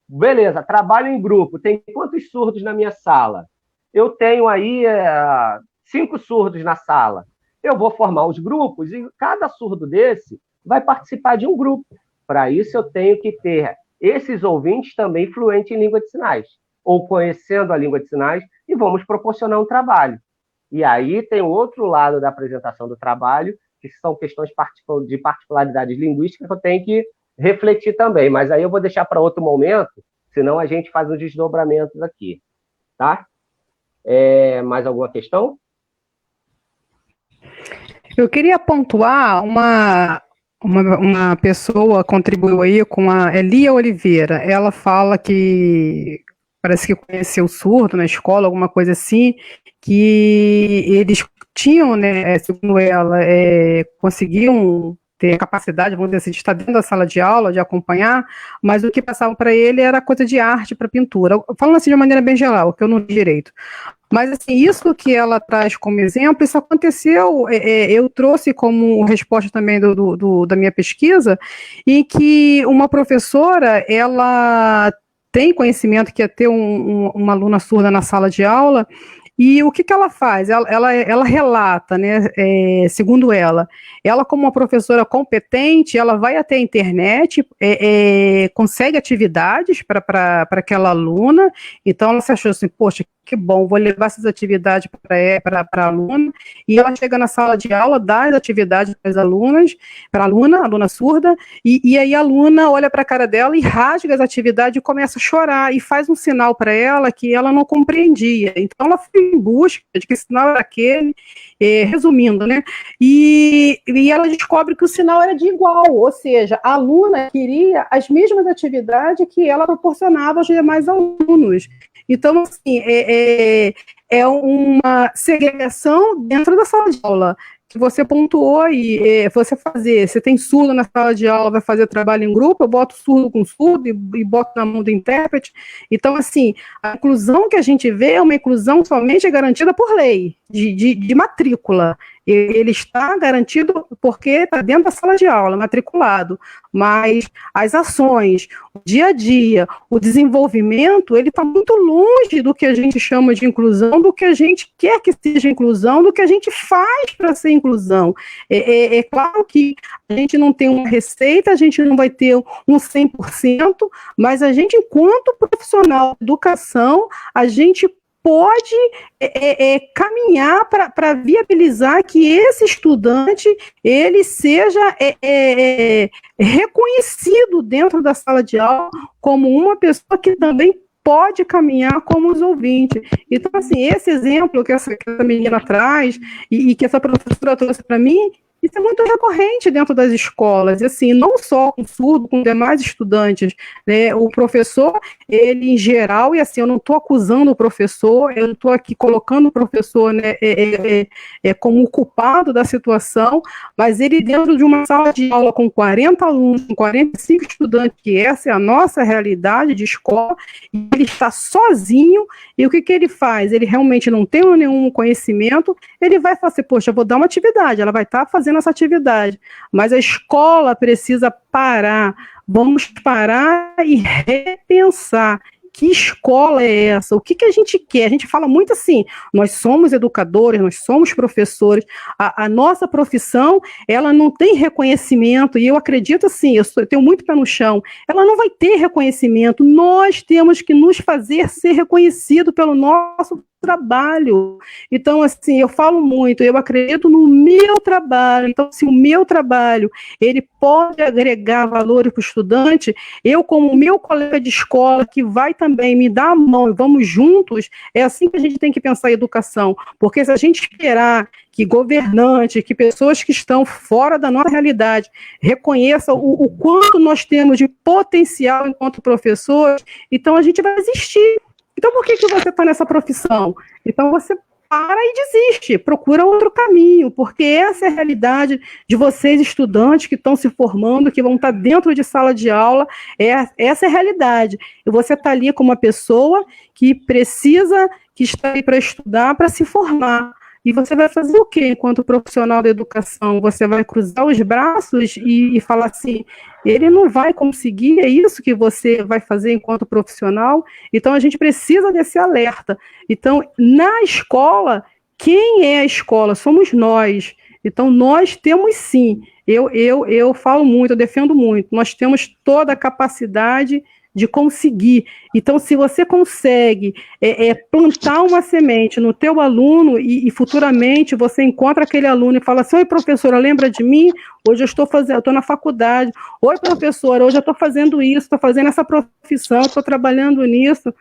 Beleza, trabalho em grupo. Tem quantos surdos na minha sala? Eu tenho aí 5 surdos na sala. Eu vou formar os grupos e cada surdo desse vai participar de um grupo. Para isso, eu tenho que ter esses ouvintes também fluentes em língua de sinais, ou conhecendo a língua de sinais, e vamos proporcionar um trabalho. E aí tem o outro lado da apresentação do trabalho, que são questões de particularidades linguísticas que eu tenho que refletir também, mas aí eu vou deixar para outro momento, senão a gente faz os desdobramentos aqui, tá? Mais alguma questão? Eu queria pontuar uma pessoa contribuiu aí com a Elia Oliveira. Ela fala que parece que conheceu o surdo na escola, alguma coisa assim, que eles tinham, né, segundo ela, conseguiam ter a capacidade, vamos dizer assim, de estar dentro da sala de aula, de acompanhar, mas o que passava para ele era coisa de arte para pintura. Falando assim de maneira bem geral, que eu não li direito. Mas, assim, isso que ela traz como exemplo, isso aconteceu, eu trouxe como resposta também da minha pesquisa, em que uma professora, ela tem conhecimento que ia ter uma aluna surda na sala de aula, e o que ela faz? Ela relata, né, segundo ela como uma professora competente, ela vai até a internet, consegue atividades para aquela aluna, então ela se achou assim, poxa, que bom, vou levar essas atividades para a aluna, e ela chega na sala de aula, dá as atividades para as alunas, para a aluna surda, e aí a aluna olha para a cara dela e rasga as atividades e começa a chorar, e faz um sinal para ela que ela não compreendia. Então ela foi em busca de que sinal era aquele, resumindo, né? E ela descobre que o sinal era de igual, ou seja, a aluna queria as mesmas atividades que ela proporcionava aos demais alunos. Então, assim, é uma segregação dentro da sala de aula, que você pontuou e você tem surdo na sala de aula, vai fazer trabalho em grupo, eu boto surdo com surdo e boto na mão do intérprete. Então, assim, a inclusão que a gente vê é uma inclusão somente garantida por lei, de matrícula. Ele está garantido porque está dentro da sala de aula, matriculado, mas as ações, o dia a dia, o desenvolvimento, ele está muito longe do que a gente chama de inclusão, do que a gente quer que seja inclusão, do que a gente faz para ser inclusão. É claro que a gente não tem uma receita, a gente não vai ter um 100%, mas a gente, enquanto profissional de educação, a gente pode caminhar para viabilizar que esse estudante ele seja reconhecido dentro da sala de aula como uma pessoa que também pode caminhar como os ouvintes. Então, assim, esse exemplo que essa menina traz e que essa professora trouxe para mim, isso é muito recorrente dentro das escolas, e assim, não só com surdo, com demais estudantes, né? O professor, ele em geral, e assim, eu não estou acusando o professor, eu não estou aqui colocando o professor, né, como o culpado da situação, mas ele dentro de uma sala de aula com 40 alunos, com 45 estudantes, que essa é a nossa realidade de escola, e ele está sozinho, e o que ele faz? Ele realmente não tem nenhum conhecimento, ele vai falar assim, poxa, eu vou dar uma atividade, ela vai estar fazendo essa atividade, mas a escola precisa parar, vamos parar e repensar. Que escola é essa? O que a gente quer? A gente fala muito assim, nós somos educadores, nós somos professores, a nossa profissão, ela não tem reconhecimento, e eu acredito assim, eu tenho muito pé no chão, ela não vai ter reconhecimento, nós temos que nos fazer ser reconhecido pelo nosso trabalho. Então, assim, eu falo muito, eu acredito no meu trabalho, então, se o meu trabalho, ele pode agregar valor para o estudante, eu, como meu colega de escola, que vai também me dar a mão e vamos juntos, é assim que a gente tem que pensar em educação, porque se a gente esperar que governantes, que pessoas que estão fora da nossa realidade reconheçam o quanto nós temos de potencial enquanto professores, então a gente vai desistir. Então, por que você está nessa profissão? Então, você para e desiste, procura outro caminho, porque essa é a realidade de vocês, estudantes que estão se formando, que vão estar dentro de sala de aula, essa é a realidade. E você está ali como uma pessoa que precisa, que está aí para estudar, para se formar. E você vai fazer o quê enquanto profissional da educação? Você vai cruzar os braços e falar assim, ele não vai conseguir, é isso que você vai fazer enquanto profissional? Então, a gente precisa desse alerta. Então, na escola, quem é a escola? Somos nós. Então, nós temos sim, eu falo muito, eu defendo muito, nós temos toda a capacidade de conseguir. Então, se você consegue plantar uma semente no teu aluno e futuramente você encontra aquele aluno e fala assim, oi, professora, lembra de mim? Hoje eu estou na faculdade. Oi, professora, hoje eu estou fazendo isso, estou fazendo essa profissão, estou trabalhando nisso.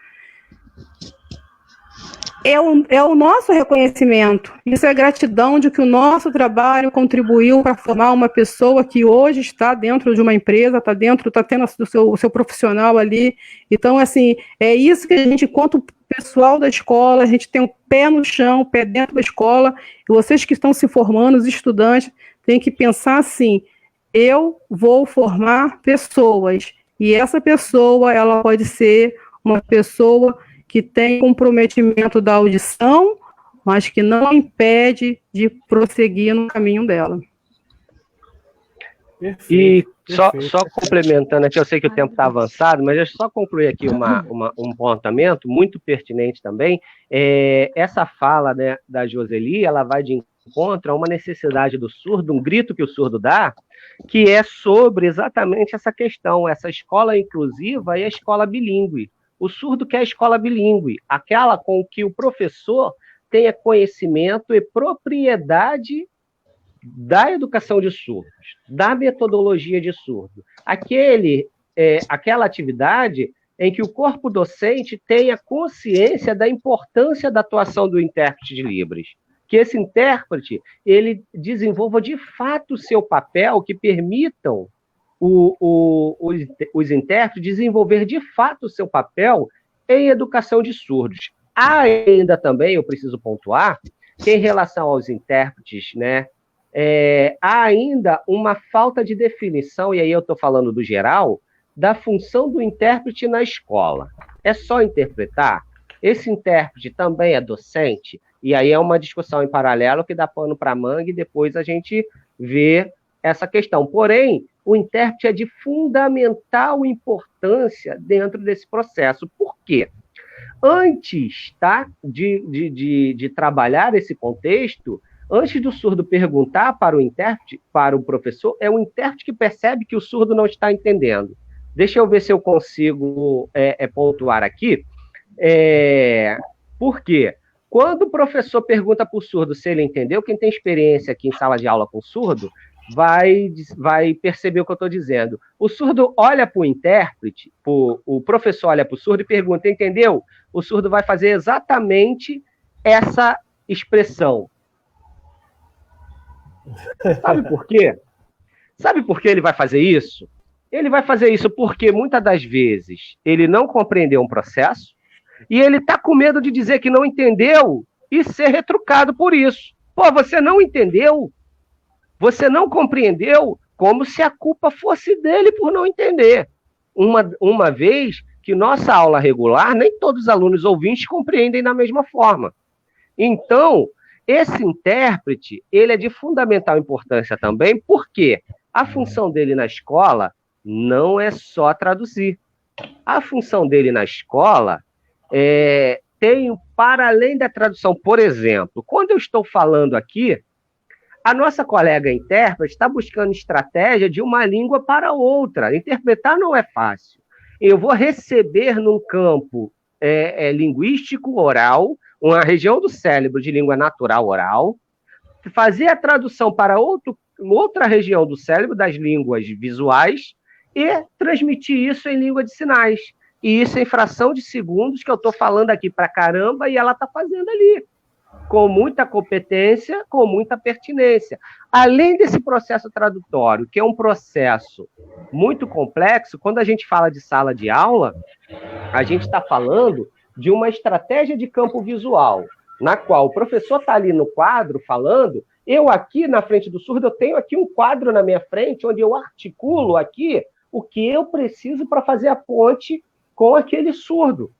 É o nosso reconhecimento. Isso é gratidão de que o nosso trabalho contribuiu para formar uma pessoa que hoje está dentro de uma empresa, está tendo o seu profissional ali. Então, assim, é isso que a gente, enquanto pessoal da escola, a gente tem o pé no chão, o pé dentro da escola, e vocês que estão se formando, os estudantes, têm que pensar assim, eu vou formar pessoas, e essa pessoa, ela pode ser uma pessoa que tem comprometimento da audição, mas que não impede de prosseguir no caminho dela. Perfeito, e só complementando aqui, eu sei que o tempo está avançado, mas deixa eu só concluir aqui um apontamento muito pertinente também. Essa fala, né, da Joseli, ela vai de encontro a uma necessidade do surdo, um grito que o surdo dá, que é sobre exatamente essa questão, essa escola inclusiva e a escola bilíngue. O surdo quer a escola bilíngue, aquela com que o professor tenha conhecimento e propriedade da educação de surdos, da metodologia de surdo. Aquela atividade em que o corpo docente tenha consciência da importância da atuação do intérprete de Libras. Que esse intérprete ele desenvolva de fato o seu papel, que permitam os intérpretes desenvolver de fato o seu papel em educação de surdos. Há ainda também, eu preciso pontuar, que em relação aos intérpretes, né, há ainda uma falta de definição, e aí eu estou falando do geral, da função do intérprete na escola. É só interpretar? Esse intérprete também é docente? E aí é uma discussão em paralelo que dá pano para manga e depois a gente vê essa questão. Porém, o intérprete é de fundamental importância dentro desse processo. Por quê? Antes, tá, de trabalhar esse contexto, antes do surdo perguntar para o intérprete, para o professor, é o intérprete que percebe que o surdo não está entendendo. Deixa eu ver se eu consigo pontuar aqui. Por quê? Quando o professor pergunta para o surdo se ele entendeu, quem tem experiência aqui em sala de aula com surdo vai perceber o que eu estou dizendo. O surdo olha para o intérprete, o professor olha para o surdo e pergunta, entendeu? O surdo vai fazer exatamente essa expressão. Sabe por quê? Sabe por que ele vai fazer isso? Ele vai fazer isso porque, muitas das vezes, ele não compreendeu um processo e ele está com medo de dizer que não entendeu e ser retrucado por isso. Pô, você não entendeu? Você não compreendeu? Como se a culpa fosse dele por não entender. Uma vez que nossa aula regular, nem todos os alunos ouvintes compreendem da mesma forma. Então, esse intérprete, ele é de fundamental importância também, porque a função dele na escola não é só traduzir. A função dele na escola tem, para além da tradução, por exemplo, quando eu estou falando aqui, a nossa colega intérprete está buscando estratégia de uma língua para outra. Interpretar não é fácil. Eu vou receber num campo linguístico oral, uma região do cérebro de língua natural oral, fazer a tradução para outra região do cérebro, das línguas visuais, e transmitir isso em língua de sinais. E isso em fração de segundos, que eu estou falando aqui para caramba, e ela está fazendo ali, com muita competência, com muita pertinência. Além desse processo tradutório, que é um processo muito complexo, quando a gente fala de sala de aula, a gente está falando de uma estratégia de campo visual, na qual o professor está ali no quadro falando, eu aqui na frente do surdo, eu tenho aqui um quadro na minha frente, onde eu articulo aqui o que eu preciso para fazer a ponte com aquele surdo.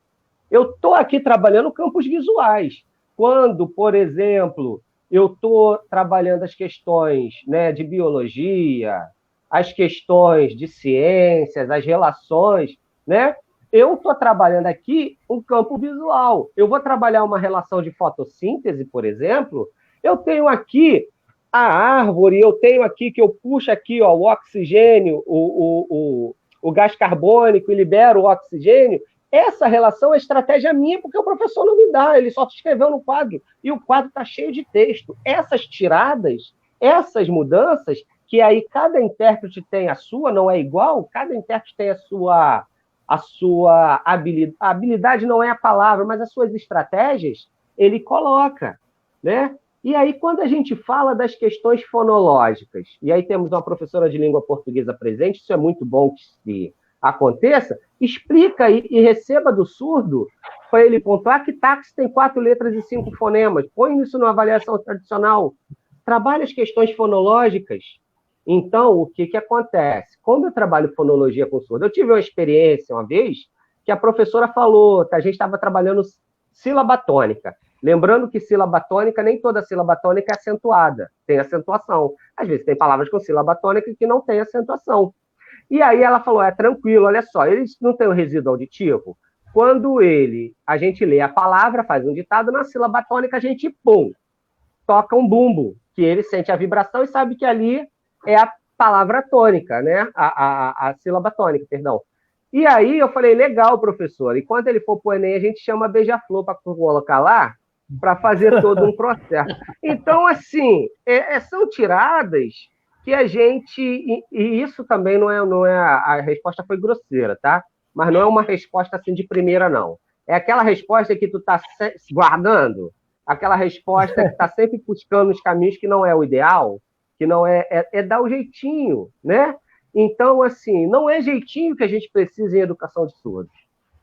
Eu estou aqui trabalhando campos visuais. Quando, por exemplo, eu estou trabalhando as questões, né, de biologia, as questões de ciências, as relações, né? Eu estou trabalhando aqui um campo visual. Eu vou trabalhar uma relação de fotossíntese, por exemplo. Eu tenho aqui a árvore, eu tenho aqui que eu puxo aqui, ó, o oxigênio, o gás carbônico e libero o oxigênio. Essa relação é estratégia minha, porque o professor não me dá, ele só escreveu no quadro, e o quadro está cheio de texto. Essas tiradas, essas mudanças, que aí cada intérprete tem a sua, não é igual, cada intérprete tem a sua habilidade, a habilidade não é a palavra, mas as suas estratégias, ele coloca, né? E aí, quando a gente fala das questões fonológicas, e aí temos uma professora de língua portuguesa presente, isso é muito bom que se aconteça, explica e receba do surdo para ele pontuar que táxi tem 4 letras e 5 fonemas. Põe isso numa avaliação tradicional. Trabalha as questões fonológicas. Então, o que acontece? Quando eu trabalho fonologia com surdo, eu tive uma experiência uma vez que a professora falou que a gente estava trabalhando sílaba tônica. Lembrando que sílaba tônica, nem toda sílaba tônica é acentuada, tem acentuação. Às vezes tem palavras com sílaba tônica que não tem acentuação. E aí ela falou, tranquilo, olha só, eles não têm o resíduo auditivo. Quando a gente lê a palavra, faz um ditado, na sílaba tônica a gente, pum, toca um bumbo, que ele sente a vibração e sabe que ali é a palavra tônica, né? A sílaba tônica, perdão. E aí eu falei, legal, professor. E quando ele for para o Enem, a gente chama Beija-Flor para colocar lá, para fazer todo um processo. Então, assim, são tiradas que a gente... E isso também não é... A resposta foi grosseira, tá? Mas não é uma resposta assim de primeira, não. É aquela resposta que tu está guardando, aquela resposta que está sempre buscando os caminhos que não é o ideal, que não é dar o jeitinho, né? Então, assim, não é jeitinho que a gente precisa em educação de surdos.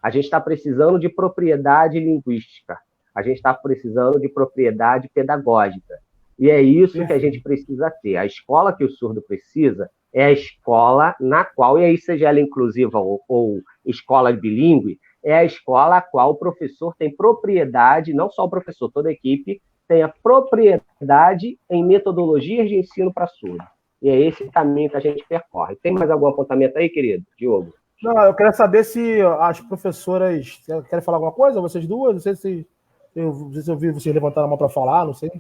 A gente está precisando de propriedade linguística. A gente está precisando de propriedade pedagógica. E é isso que a gente precisa ter. A escola que o surdo precisa é a escola na qual, e aí seja ela inclusiva ou escola bilíngue, é a escola a qual o professor tem propriedade, não só o professor, toda a equipe, tem a propriedade em metodologias de ensino para surdo. E é esse caminho que a gente percorre. Tem mais algum apontamento aí, querido? Diogo? Não, eu queria saber se as professoras querem falar alguma coisa, vocês duas? Não sei se eu vi vocês levantar a mão para falar, não sei.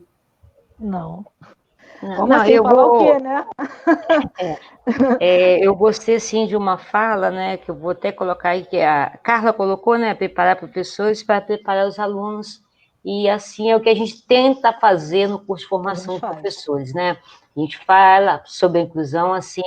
Não. Não, assim, eu falar vou... o quê, né? Eu gostei, sim, de uma fala, né, que eu vou até colocar aí, que a Carla colocou, né, preparar professores para preparar os alunos, e assim é o que a gente tenta fazer no curso de formação de professores, né? A gente fala sobre a inclusão, assim,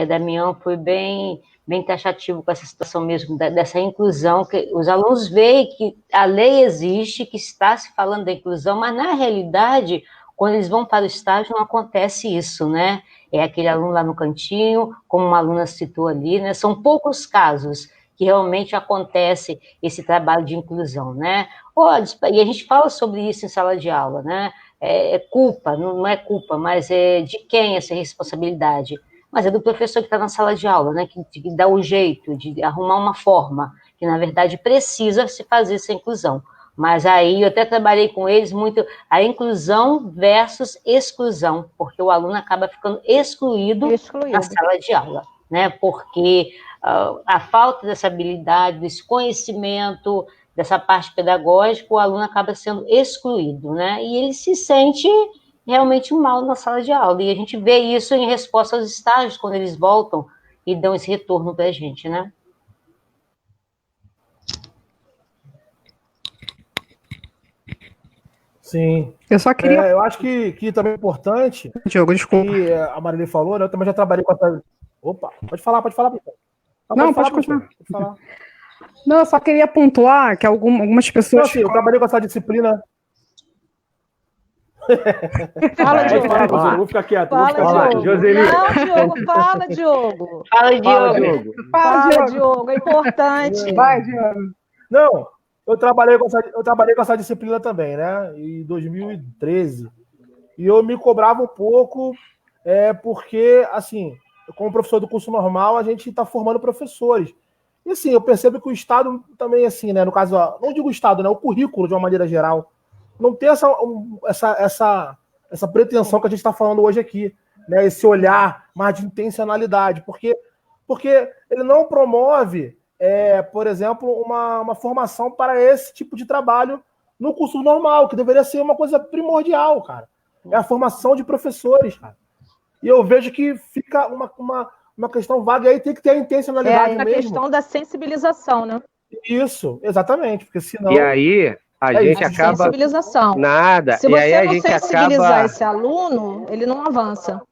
Damião foi bem taxativo com essa situação mesmo, dessa inclusão, que os alunos veem que a lei existe, que está se falando da inclusão, mas na realidade, quando eles vão para o estágio, não acontece isso, né? É aquele aluno lá no cantinho, como uma aluna citou ali, né? São poucos casos que realmente acontece esse trabalho de inclusão, né? E a gente fala sobre isso em sala de aula, né? É culpa, não é culpa, mas é de quem essa responsabilidade? Mas é do professor que está na sala de aula, né? Que dá o jeito de arrumar uma forma, que na verdade precisa se fazer essa inclusão. Mas aí eu até trabalhei com eles muito a inclusão versus exclusão, porque o aluno acaba ficando excluído na sala de aula, né? Porque a falta dessa habilidade, desse conhecimento, dessa parte pedagógica, o aluno acaba sendo excluído, né? E ele se sente realmente mal na sala de aula. E a gente vê isso em resposta aos estágios, quando eles voltam e dão esse retorno para a gente, né? Sim. Eu só queria... eu acho que também é importante... Diogo, desculpa. Que a Marília falou, né? Eu também já trabalhei com essa... Opa, pode falar. Não, pode continuar. Não, eu só queria pontuar que algumas pessoas... Não, sim, eu trabalhei com essa disciplina... Fala, Diogo. Eu vou ficar quieto. Fala, Diogo. Joseli. Não, Diogo, fala, Diogo. Fala, Diogo, é importante. Vai, Diogo. Não, eu trabalhei com essa disciplina também, né? Em 2013. E eu me cobrava um pouco, porque, assim, como professor do curso normal, a gente está formando professores. E, assim, eu percebo que o Estado também, assim, né? No caso, não digo o Estado, né? O currículo, de uma maneira geral, não tem essa pretensão que a gente está falando hoje aqui, né? Esse olhar mais de intencionalidade, porque ele não promove, por exemplo, uma formação para esse tipo de trabalho no curso normal, que deveria ser uma coisa primordial, cara. É a formação de professores, cara. E eu vejo que fica uma questão vaga, e aí tem que ter a intencionalidade mesmo. É a questão da sensibilização, né? Isso, exatamente, porque senão... E aí... A gente acaba... Sensibilização. Nada. Se você aí não sensibilizar esse aluno, ele não avança.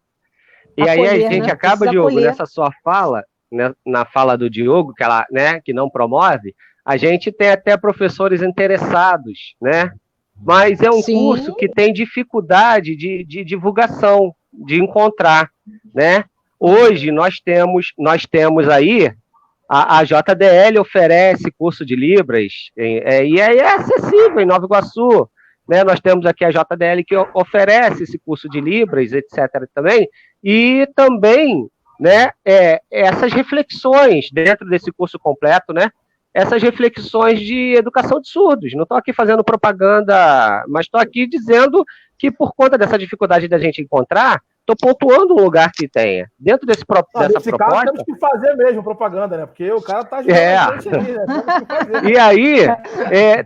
E aí a gente acaba, Diogo, nessa sua fala, né, na fala do Diogo, que ela, né, que não promove, a gente tem até professores interessados, né? Mas é um curso que tem dificuldade de divulgação, de encontrar, né? Hoje nós temos aí a JDL oferece curso de Libras, e é acessível em Nova Iguaçu, né? Nós temos aqui a JDL que oferece esse curso de Libras, etc. também, e também, né, essas reflexões dentro desse curso completo, né? Essas reflexões de educação de surdos. Não estou aqui fazendo propaganda, mas estou aqui dizendo que por conta dessa dificuldade da gente encontrar, estou pontuando um lugar que tenha. Dentro dessa proposta... Nesse caso, temos que fazer mesmo propaganda, né? Porque o cara está ajudando a gente ali, né? E aí,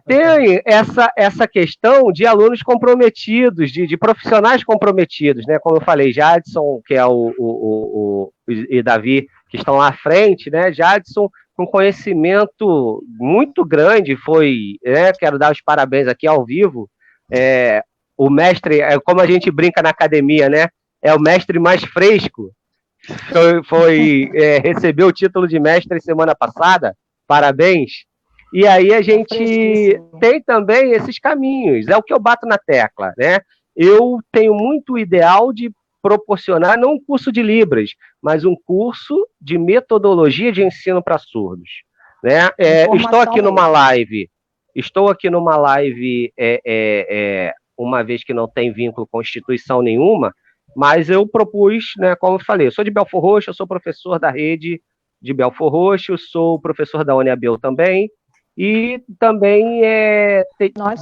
tem essa questão de alunos comprometidos, de profissionais comprometidos, né? Como eu falei, Jadson, que é e Davi, que estão lá à frente, né? Jadson com conhecimento muito grande, quero dar os parabéns aqui ao vivo, o mestre, como a gente brinca na academia, né? É o mestre mais fresco, recebeu o título de mestre semana passada, parabéns. E aí a gente tem também esses caminhos, é o que eu bato na tecla, né? Eu tenho muito o ideal de proporcionar, não um curso de Libras, mas um curso de metodologia de ensino para surdos. Né? Estou aqui numa live, uma vez que não tem vínculo com instituição nenhuma, mas eu propus, né, como eu falei, eu sou de Belfor Roxo, eu sou professor da rede de Belfor Roxo, sou professor da UniAbel também, e também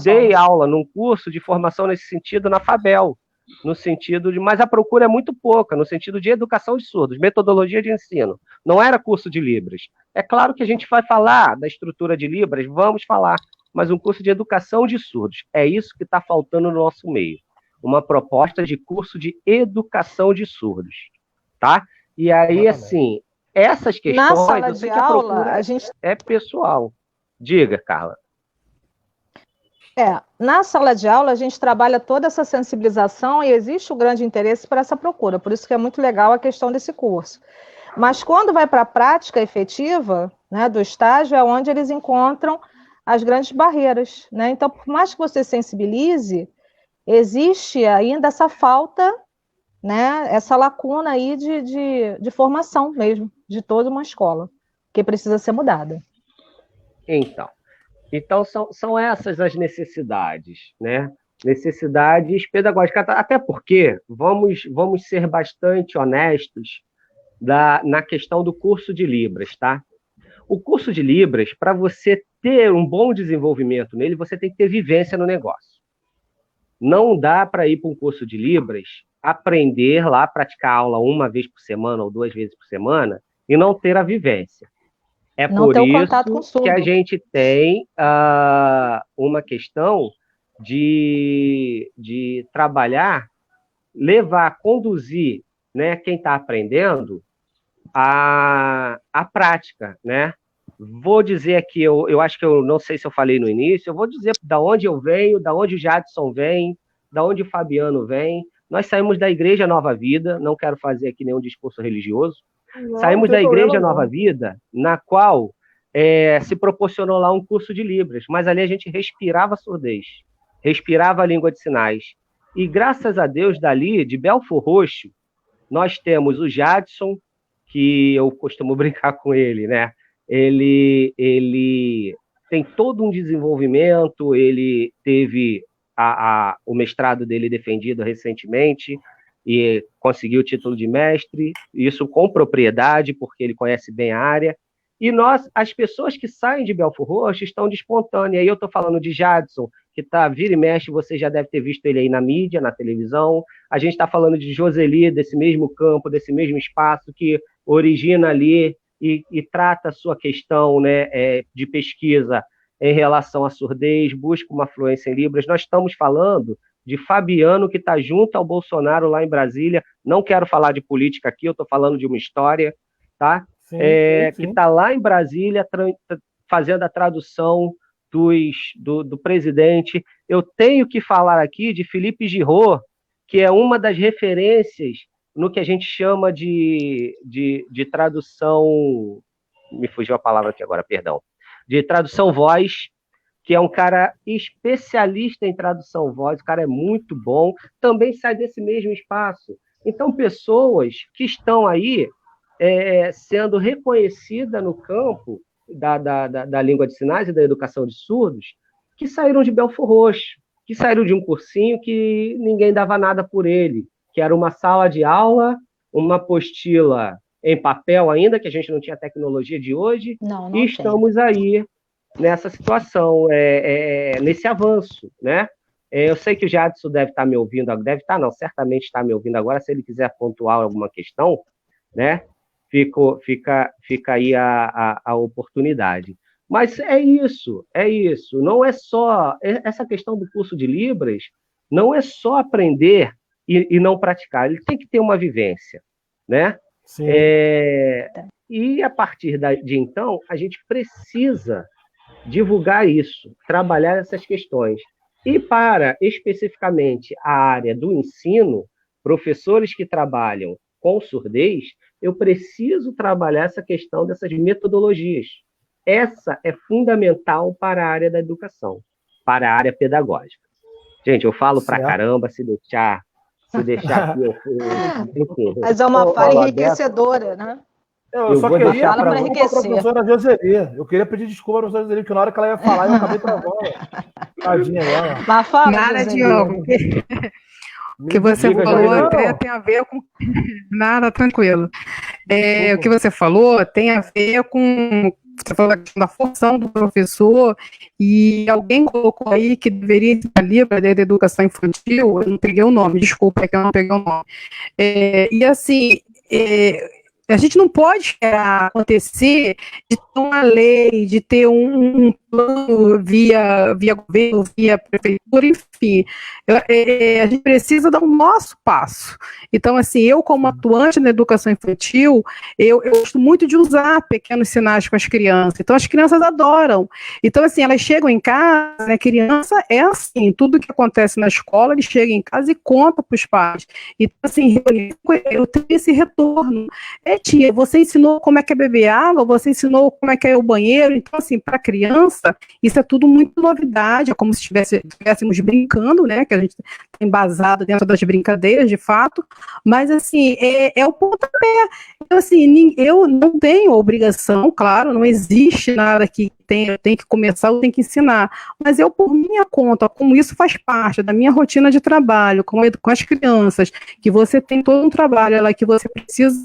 dei aula num curso de formação nesse sentido na Fabel, no sentido de, mas a procura é muito pouca, no sentido de educação de surdos, metodologia de ensino, não era curso de Libras. É claro que a gente vai falar da estrutura de Libras, vamos falar, mas um curso de educação de surdos, é isso que está faltando no nosso meio, uma proposta de curso de educação de surdos, tá? E aí, assim, essas questões... Na sala de aula, a gente... É pessoal. Diga, Carla. Na sala de aula, a gente trabalha toda essa sensibilização e existe um grande interesse por essa procura, por isso que é muito legal a questão desse curso. Mas quando vai para a prática efetiva, né, do estágio, é onde eles encontram as grandes barreiras, né? Então, por mais que você sensibilize, existe ainda essa falta, né, essa lacuna aí de formação mesmo, de toda uma escola, que precisa ser mudada. Então são essas as necessidades, né? Necessidades pedagógicas, até porque vamos ser bastante honestos na questão do curso de Libras, tá? O curso de Libras, para você ter um bom desenvolvimento nele, você tem que ter vivência no negócio. Não dá para ir para um curso de Libras, aprender lá, praticar aula uma vez por semana ou 2 vezes por semana e não ter a vivência. É não por isso que a gente tem uma questão de trabalhar, conduzir, né, quem está aprendendo a prática, né? Vou dizer aqui, eu acho que eu não sei se eu falei no início, eu vou dizer da onde eu venho, da onde o Jadson vem, da onde o Fabiano vem. Nós saímos da Igreja Nova Vida, não quero fazer aqui nenhum discurso religioso, saímos da Igreja Nova Vida, na qual se proporcionou lá um curso de Libras, mas ali a gente respirava surdez, respirava a língua de sinais. E graças a Deus, dali, de Belfor Roxo, nós temos o Jadson, que eu costumo brincar com ele, né? Ele tem todo um desenvolvimento, ele teve o mestrado dele defendido recentemente, e conseguiu o título de mestre, isso com propriedade, porque ele conhece bem a área. E as pessoas que saem de Belfor Roxo estão despontando. E aí eu estou falando de Jadson, que vira e mexe, você já deve ter visto ele aí na mídia, na televisão. A gente está falando de Joseli, desse mesmo campo, desse mesmo espaço, que origina ali e trata a sua questão, né, de pesquisa em relação à surdez, busca uma fluência em Libras. Nós estamos falando de Fabiano, que está junto ao Bolsonaro lá em Brasília. Não quero falar de política aqui, eu estou falando de uma história, tá? Sim. Que está lá em Brasília fazendo a tradução do presidente. Eu tenho que falar aqui de Felipe Giraud, que é uma das referências no que a gente chama de tradução... Me fugiu a palavra aqui agora, perdão. De tradução voz, que é um cara especialista em tradução voz, o cara é muito bom, também sai desse mesmo espaço. Então, pessoas que estão aí sendo reconhecidas no campo da língua de sinais e da educação de surdos, que saíram de Belfor Roxo, que saíram de um cursinho que ninguém dava nada por ele, que era uma sala de aula, uma apostila em papel ainda, que a gente não tinha a tecnologia de hoje, e estamos aí nessa situação, nesse avanço, né? Eu sei que o Jadson deve estar me ouvindo, certamente está me ouvindo agora, se ele quiser pontuar alguma questão, né? Fica aí a oportunidade. Mas é isso, não é só, essa questão do curso de Libras, não é só aprender e não praticar, ele tem que ter uma vivência, né? E, a partir de então, a gente precisa divulgar isso, trabalhar essas questões. E para, especificamente, a área do ensino, professores que trabalham com surdez, eu preciso trabalhar essa questão dessas metodologias. Essa é fundamental para a área da educação, para a área pedagógica. Gente, eu falo pra caramba, se deixar aqui, enfim. Mas é uma fala enriquecedora, né? Eu só queria para a professora Joseli. Eu queria pedir desculpa para a professora Joseli, porque na hora que ela ia falar, eu acabei travando. Tadinha dela. Mas fala, nada, Diogo. O que você falou até tem a ver com... Nada, tranquilo. O que você falou tem a ver com... Você falou da questão da função do professor, e alguém colocou aí que deveria estar livre da educação infantil. Eu não peguei o nome, desculpa, é que eu não peguei o nome. E assim... a gente não pode esperar acontecer de ter uma lei, de ter um plano via governo, via prefeitura, enfim. A gente precisa dar o nosso passo. Então, assim, eu como atuante na educação infantil, eu gosto muito de usar pequenos sinais com as crianças. Então, as crianças adoram. Então, assim, elas chegam em casa, né, criança é assim, tudo que acontece na escola, eles chegam em casa e contam para os pais. Então, assim, eu tenho esse retorno. Tia, você ensinou como é que é beber água, você ensinou como é que é o banheiro. Então, assim, para a criança, isso é tudo muito novidade, é como se estivéssemos brincando, né, que a gente está embasado dentro das brincadeiras, de fato, mas, assim, é o pontapé. Então, assim, eu não tenho obrigação, claro, não existe nada que eu tenho que começar, eu tenho que ensinar, mas eu, por minha conta, como isso faz parte da minha rotina de trabalho, com as crianças, que você tem todo um trabalho lá, que você precisa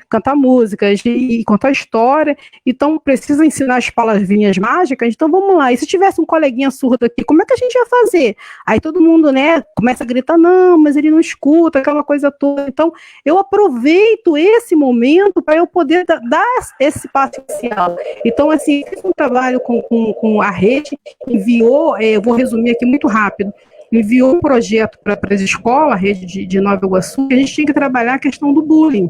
cantar músicas e contar história, então precisa ensinar as palavrinhas mágicas, então vamos lá, e se tivesse um coleguinha surdo aqui, como é que a gente ia fazer? Aí todo mundo, né, começa a gritar, não, mas ele não escuta, aquela coisa toda. Então eu aproveito esse momento para eu poder dar esse passo inicial. Então, assim, fiz um trabalho com a rede, enviou, eu vou resumir aqui muito rápido, enviou um projeto para as escolas, a rede de Nova Iguaçu, que a gente tinha que trabalhar a questão do bullying.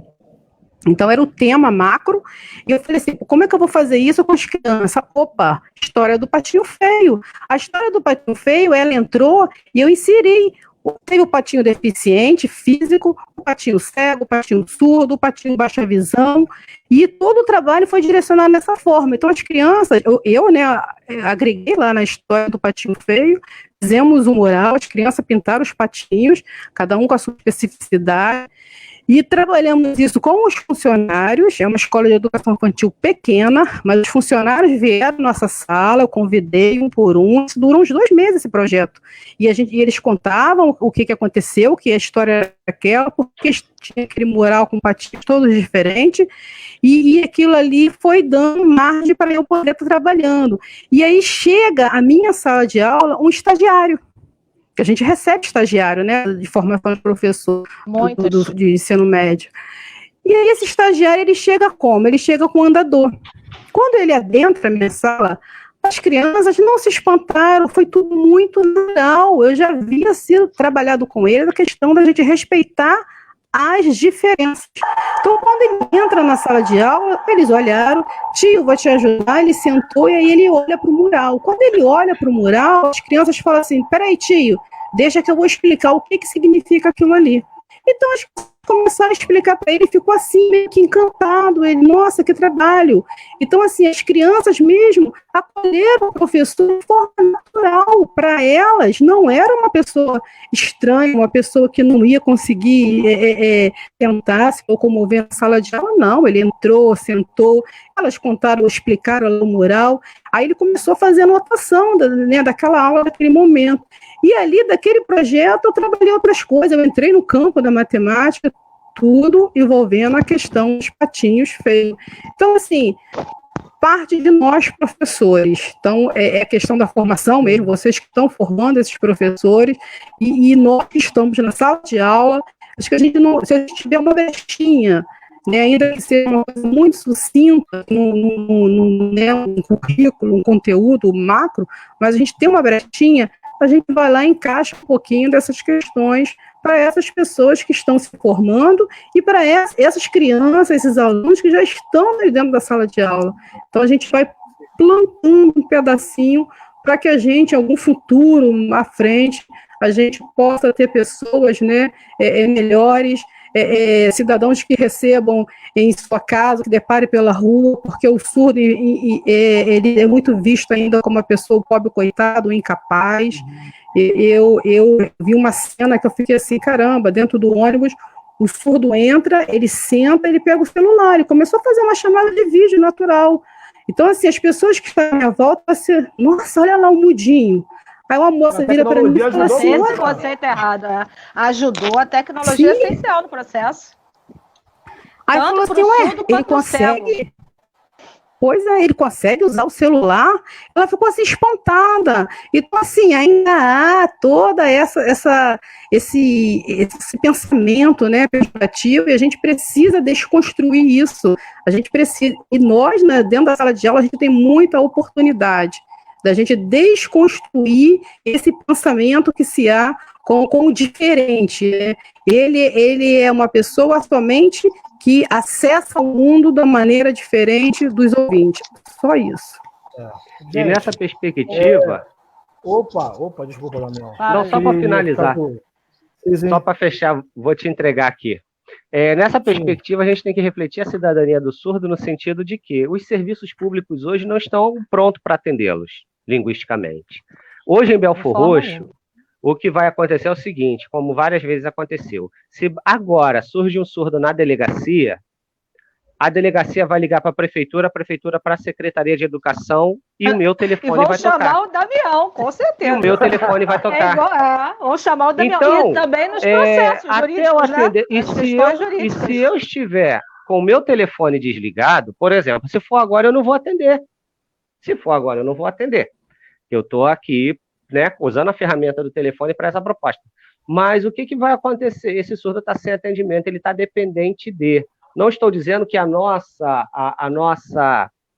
Então, era o tema macro, e eu falei assim, como é que eu vou fazer isso com as crianças? Opa, história do Patinho Feio. A história do Patinho Feio, ela entrou e eu inseri. Teve o patinho deficiente físico, o patinho cego, o patinho surdo, o patinho baixa visão, e todo o trabalho foi direcionado dessa forma. Então, as crianças, eu agreguei lá na história do Patinho Feio, fizemos um mural, as crianças pintaram os patinhos, cada um com a sua especificidade, e trabalhamos isso com os funcionários. É uma escola de educação infantil pequena, mas os funcionários vieram à nossa sala, eu convidei um por um, isso durou uns 2 meses esse projeto. E eles contavam o que aconteceu, que a história era aquela, porque tinha aquele mural com patinhos todos diferentes, e aquilo ali foi dando margem para eu poder estar trabalhando. E aí chega à minha sala de aula um estagiário, que a gente recebe estagiário, né, de formação de professor de ensino médio. E aí esse estagiário, ele chega como? Ele chega com um andador. Quando ele adentra a minha sala, as crianças não se espantaram, foi tudo muito legal. Eu já havia sido trabalhado com ele a questão da gente respeitar as diferenças. Então, quando ele entra na sala de aula, eles olharam, tio, vou te ajudar, ele sentou e aí ele olha para o mural. Quando ele olha para o mural, as crianças falam assim, peraí, tio, deixa que eu vou explicar o que significa aquilo ali. Então, as crianças começaram a explicar para ele, ficou assim, meio que encantado, ele, nossa, que trabalho. Então, assim, as crianças mesmo acolheram o professor de forma natural. Para elas, não era uma pessoa estranha, uma pessoa que não ia conseguir tentar se locomover na sala de aula, não. Ele entrou, sentou, elas contaram, explicaram o mural, aí ele começou a fazer anotação daquela aula, daquele momento. E ali, daquele projeto, eu trabalhei outras coisas, eu entrei no campo da matemática, tudo envolvendo a questão dos patinhos feios. Então, assim, parte de nós, professores. Então, é a questão da formação mesmo, vocês que estão formando esses professores, e nós que estamos na sala de aula, acho que a gente não, se a gente tiver uma brechinha, né, ainda que seja uma coisa muito sucinta, um currículo, um conteúdo macro, mas a gente tem uma brechinha, a gente vai lá e encaixa um pouquinho dessas questões para essas pessoas que estão se formando e para essas crianças, esses alunos que já estão dentro da sala de aula. Então, a gente vai plantando um pedacinho para que a gente, em algum futuro à frente, a gente possa ter pessoas, né, melhores, cidadãos que recebam em sua casa, que depare pela rua, porque o surdo ele é muito visto ainda como uma pessoa pobre, coitado, incapaz. Eu vi uma cena que eu fiquei assim, caramba, dentro do ônibus, o surdo entra, ele senta, ele pega o celular, ele começou a fazer uma chamada de vídeo natural. Então, assim, as pessoas que estão à minha volta, assim, nossa, olha lá o mudinho. Aí uma moça vira para mim e fala assim... Esse conceito errado, ajudou, a tecnologia é essencial no processo. Aí falou assim, ele consegue... Pois é, ele consegue usar o celular? Ela ficou assim, espantada. Então, assim, ainda há toda esse pensamento, né, pejorativo, e a gente precisa desconstruir isso. A gente precisa... E nós, né, dentro da sala de aula, a gente tem muita oportunidade da gente desconstruir esse pensamento que se há com o diferente, né? Ele é uma pessoa somente que acessa o mundo da maneira diferente dos ouvintes. Só isso. E nessa perspectiva... Opa, desculpa, Daniel. Não, só para finalizar. Só para fechar, vou te entregar aqui. Nessa perspectiva, a gente tem que refletir a cidadania do surdo no sentido de que os serviços públicos hoje não estão prontos para atendê-los linguisticamente. Hoje, em Belfor Roxo, o que vai acontecer é o seguinte, como várias vezes aconteceu. Se agora surge um surdo na delegacia, a delegacia vai ligar para a prefeitura para a Secretaria de Educação e o meu telefone vai tocar. Vão chamar o Damião, com certeza. E o meu telefone vai tocar. Vão chamar o Damião. Então, e também nos processos jurídicos, atender, né? E se eu estiver com o meu telefone desligado, por exemplo, se for agora, eu não vou atender. Eu estou aqui, né, usando a ferramenta do telefone para essa proposta. Mas o que vai acontecer? Esse surdo está sem atendimento, ele está dependente de... Não estou dizendo que a nossa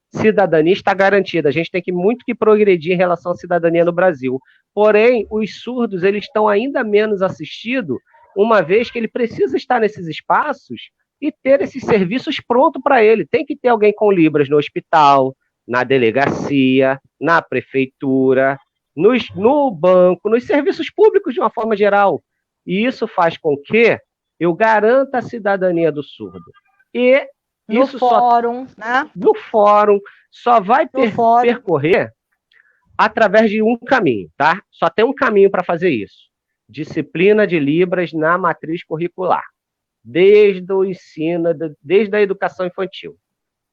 cidadania está garantida. A gente tem muito que progredir em relação à cidadania no Brasil. Porém, os surdos eles estão ainda menos assistidos, uma vez que ele precisa estar nesses espaços e ter esses serviços prontos para ele. Tem que ter alguém com Libras no hospital, na delegacia, na prefeitura, no banco, nos serviços públicos de uma forma geral. E isso faz com que eu garanta a cidadania do surdo. E no isso fórum, né? No fórum, só vai percorrer através de um caminho, tá? Só tem um caminho para fazer isso. Disciplina de Libras na matriz curricular. Desde o ensino, desde a educação infantil.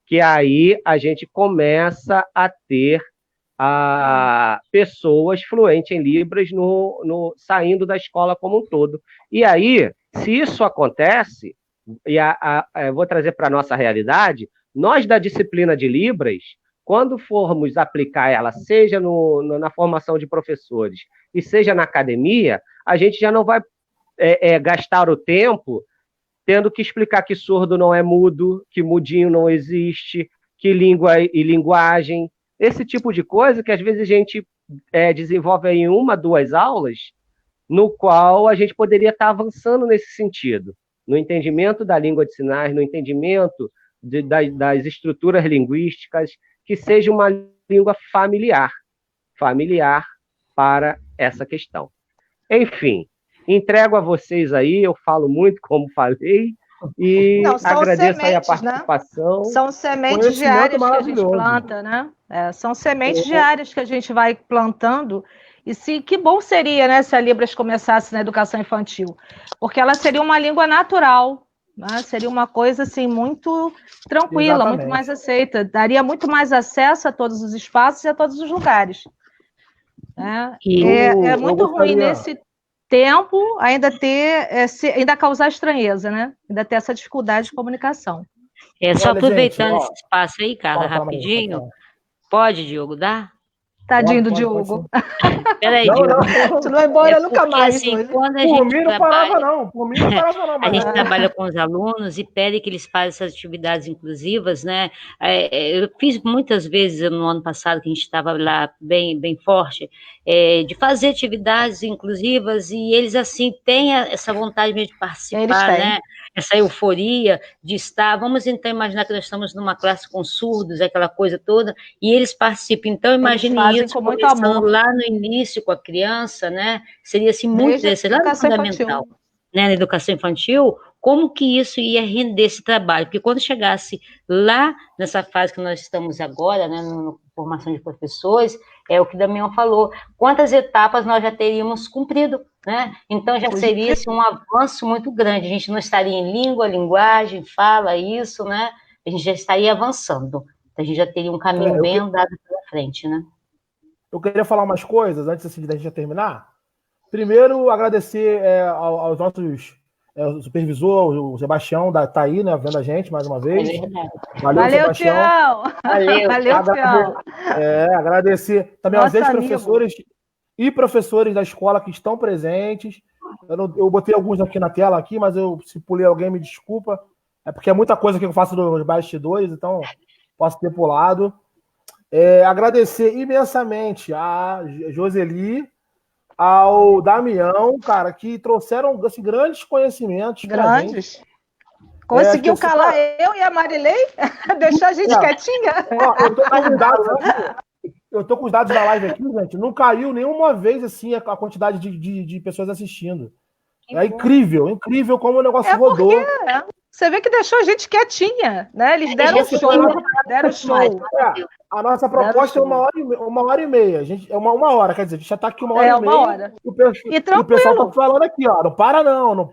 Que aí a gente começa a ter pessoas fluentes em Libras saindo da escola como um todo. E aí, se isso acontece, eu vou trazer para a nossa realidade, nós da disciplina de Libras, quando formos aplicar ela, seja na formação de professores e seja na academia, a gente já não vai gastar o tempo tendo que explicar que surdo não é mudo, que mudinho não existe, que língua e linguagem, esse tipo de coisa que às vezes a gente desenvolve em 1, 2 aulas, no qual a gente poderia estar avançando nesse sentido, no entendimento da língua de sinais, no entendimento das estruturas linguísticas, que seja uma língua familiar para essa questão. Enfim, entrego a vocês aí, eu falo muito, como falei, e agradeço aí a participação. Né? São sementes diárias que a gente planta, né? São sementes diárias que a gente vai plantando. E que bom seria, né, se a Libras começasse na educação infantil, porque ela seria uma língua natural, né? Seria uma coisa assim muito tranquila, exatamente, muito mais aceita, daria muito mais acesso a todos os espaços e a todos os lugares. É muito ruim nesse tempo ainda causar estranheza, né? Ainda ter essa dificuldade de comunicação. Só aproveitando esse espaço aí, Carla, rapidinho. Pode, Diogo, dar? Tadinho do Diogo. Peraí, Diogo. Tu não vai embora nunca mais. Assim, quando a gente Por mim não parava, não. Por mim não parava, não. A gente trabalha com os alunos e pede que eles façam essas atividades inclusivas, né? Eu fiz muitas vezes no ano passado, que a gente estava lá bem forte, de fazer atividades inclusivas e eles, assim, têm essa vontade mesmo de participar, né? Essa euforia de estar. Vamos então imaginar que nós estamos numa classe com surdos, aquela coisa toda, e eles participam. Então, imagine isso com muito amor. lá no início com a criança, né? Seria assim muito interessante, lá no fundamental, né? Na educação infantil, como que isso ia render esse trabalho? Porque quando chegasse lá nessa fase que nós estamos agora, né, na formação de professores, é o que Damião falou, quantas etapas nós já teríamos cumprido, né? Então já seria assim, um avanço muito grande, a gente não estaria em língua, linguagem, fala, isso, né? A gente já estaria avançando, então a gente já teria um caminho bem andado pela frente, né? Eu queria falar umas coisas, antes assim, da gente terminar. Primeiro, agradecer aos nossos o supervisor, o Sebastião, tá aí, né, vendo a gente mais uma vez. Valeu, Sebastião. Valeu, Tião. Agradecer também aos ex-professores e professores da escola que estão presentes. Eu botei alguns aqui na tela, mas se pulei alguém, me desculpa. É porque é muita coisa que eu faço nos bastidores, então posso ter pulado. Agradecer imensamente a Joseli, ao Damião, cara, que trouxeram assim, grandes conhecimentos. Grandes. Conseguiu calar eu e a Marilei? Deixou a gente quietinha? Eu tô com os dados da live aqui, gente. Não caiu nenhuma vez assim a quantidade de pessoas assistindo. É incrível como o negócio rodou. Você vê que deixou a gente quietinha, né? Eles deram show. A nossa proposta é 1h30. É uma hora, quer dizer, a gente já está aqui 1h30. Uma hora. E o pessoal está falando aqui, ó, não para não.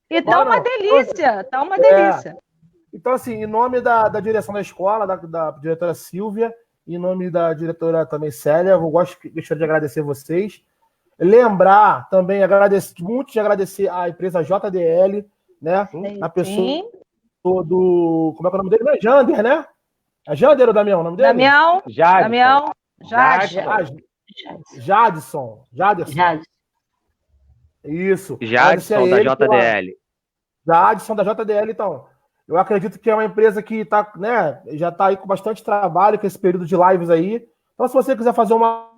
E tá uma delícia, delícia. Então, assim, em nome da direção da escola, da diretora Silvia, em nome da diretora também Célia, eu gostaria de agradecer vocês. Lembrar também, agradecer à empresa JDL, né? A pessoa do... Como é que é o nome dele? Não é Jander, né? É Jander ou Damião o nome dele? Damião. Jadson. Isso. Jadson da JDL. Jadson da JDL, então. Eu acredito que é uma empresa que tá, né, já está aí com bastante trabalho, com esse período de lives aí. Então, se você quiser fazer uma...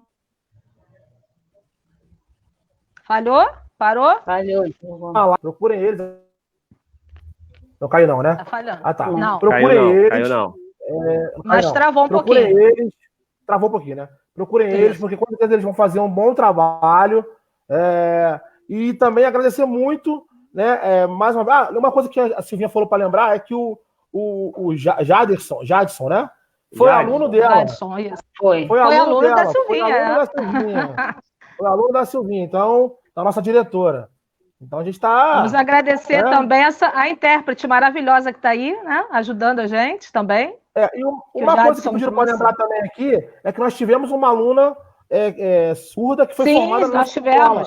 Falhou? Parou? Falhou. Procurem eles. Não caiu não, né? Tá falhando. Ah, tá. Não. Procurem eles. Caiu não. Mas travou um pouquinho. Eles. Travou um pouquinho, né? Procurem eles, porque com certeza eles vão fazer um bom trabalho. E também agradecer muito, né? Mais uma coisa que a Silvinha falou para lembrar é que o Jadson, né? Foi aluno dela. Jadson, isso. Foi aluno da Silvinha. Foi aluno da Silvinha, então, da nossa diretora. Então a gente está... Vamos agradecer também a intérprete maravilhosa que está aí, né? Ajudando a gente também. E uma coisa que eu pedi para lembrar também aqui é que nós tivemos uma aluna surda que foi formada na nossa escola.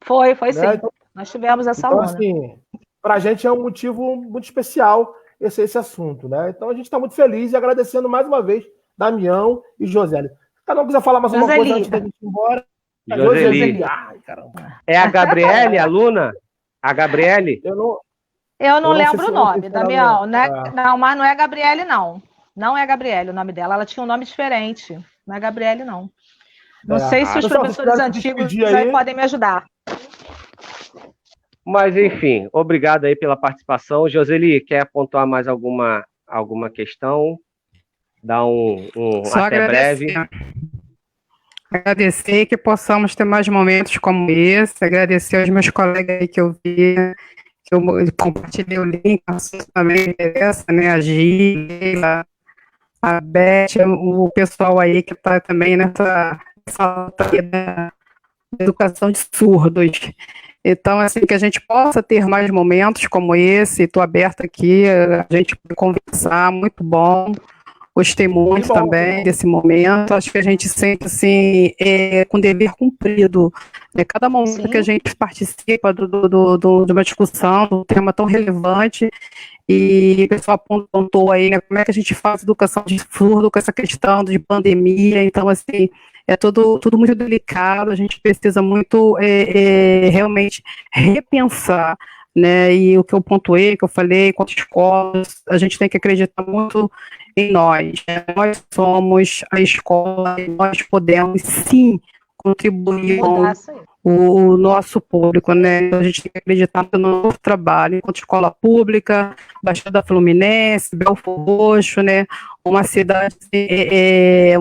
Foi sim. Então, nós tivemos essa aluna. Então, assim, para a gente é um motivo muito especial esse assunto, né? Então a gente está muito feliz e agradecendo mais uma vez Damião e Joseli. Cada um quiser falar mais uma coisa antes da gente ir embora. Joseli. Ai, caramba. É a Gabriele, aluna? A Gabriele? Eu não lembro o nome, Damião. Não, mas não é Gabriele, não. Não é Gabriele o nome dela. Ela tinha um nome diferente. Não é Gabriele, não. Não sei se os professores antigos aí podem me ajudar. Mas, enfim, obrigado aí pela participação. Joseli, quer pontuar mais alguma questão? Dá Só até breve. Agradecer que possamos ter mais momentos como esse, agradecer aos meus colegas aí que eu vi, que eu compartilhei o link, também interessa, né, a Gila, a Beth, o pessoal aí que está também nessa da educação de surdos. Então, assim, que a gente possa ter mais momentos como esse, estou aberta aqui, a gente conversar, muito bom. Gostei muito também desse momento. Acho que a gente sente assim, com dever cumprido. Cada momento que a gente participa de uma discussão, de um tema tão relevante, e o pessoal apontou aí, né, como é que a gente faz educação de surdo com essa questão de pandemia. Então, assim, é tudo muito delicado, a gente precisa muito realmente repensar, né, e o que eu pontuei, que eu falei, quanto escolas, a gente tem que acreditar muito em nós, né? Nós somos a escola, e nós podemos sim contribuir com o nosso público, né? Então, a gente tem que acreditar no nosso trabalho, enquanto escola pública, Baixada Fluminense, Belfor Roxo, né? Uma cidade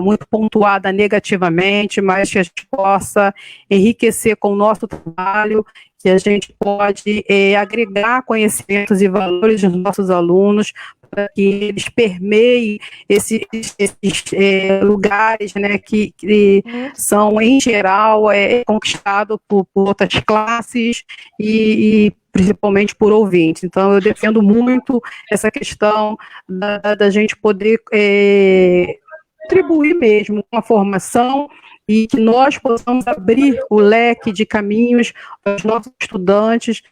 muito pontuada negativamente, mas que a gente possa enriquecer com o nosso trabalho, que a gente pode agregar conhecimentos e valores dos nossos alunos, para que eles permeiem esses lugares, né, que são, em geral, conquistados por outras classes e principalmente por ouvintes. Então, eu defendo muito essa questão da gente poder contribuir mesmo com a formação e que nós possamos abrir o leque de caminhos para os nossos estudantes,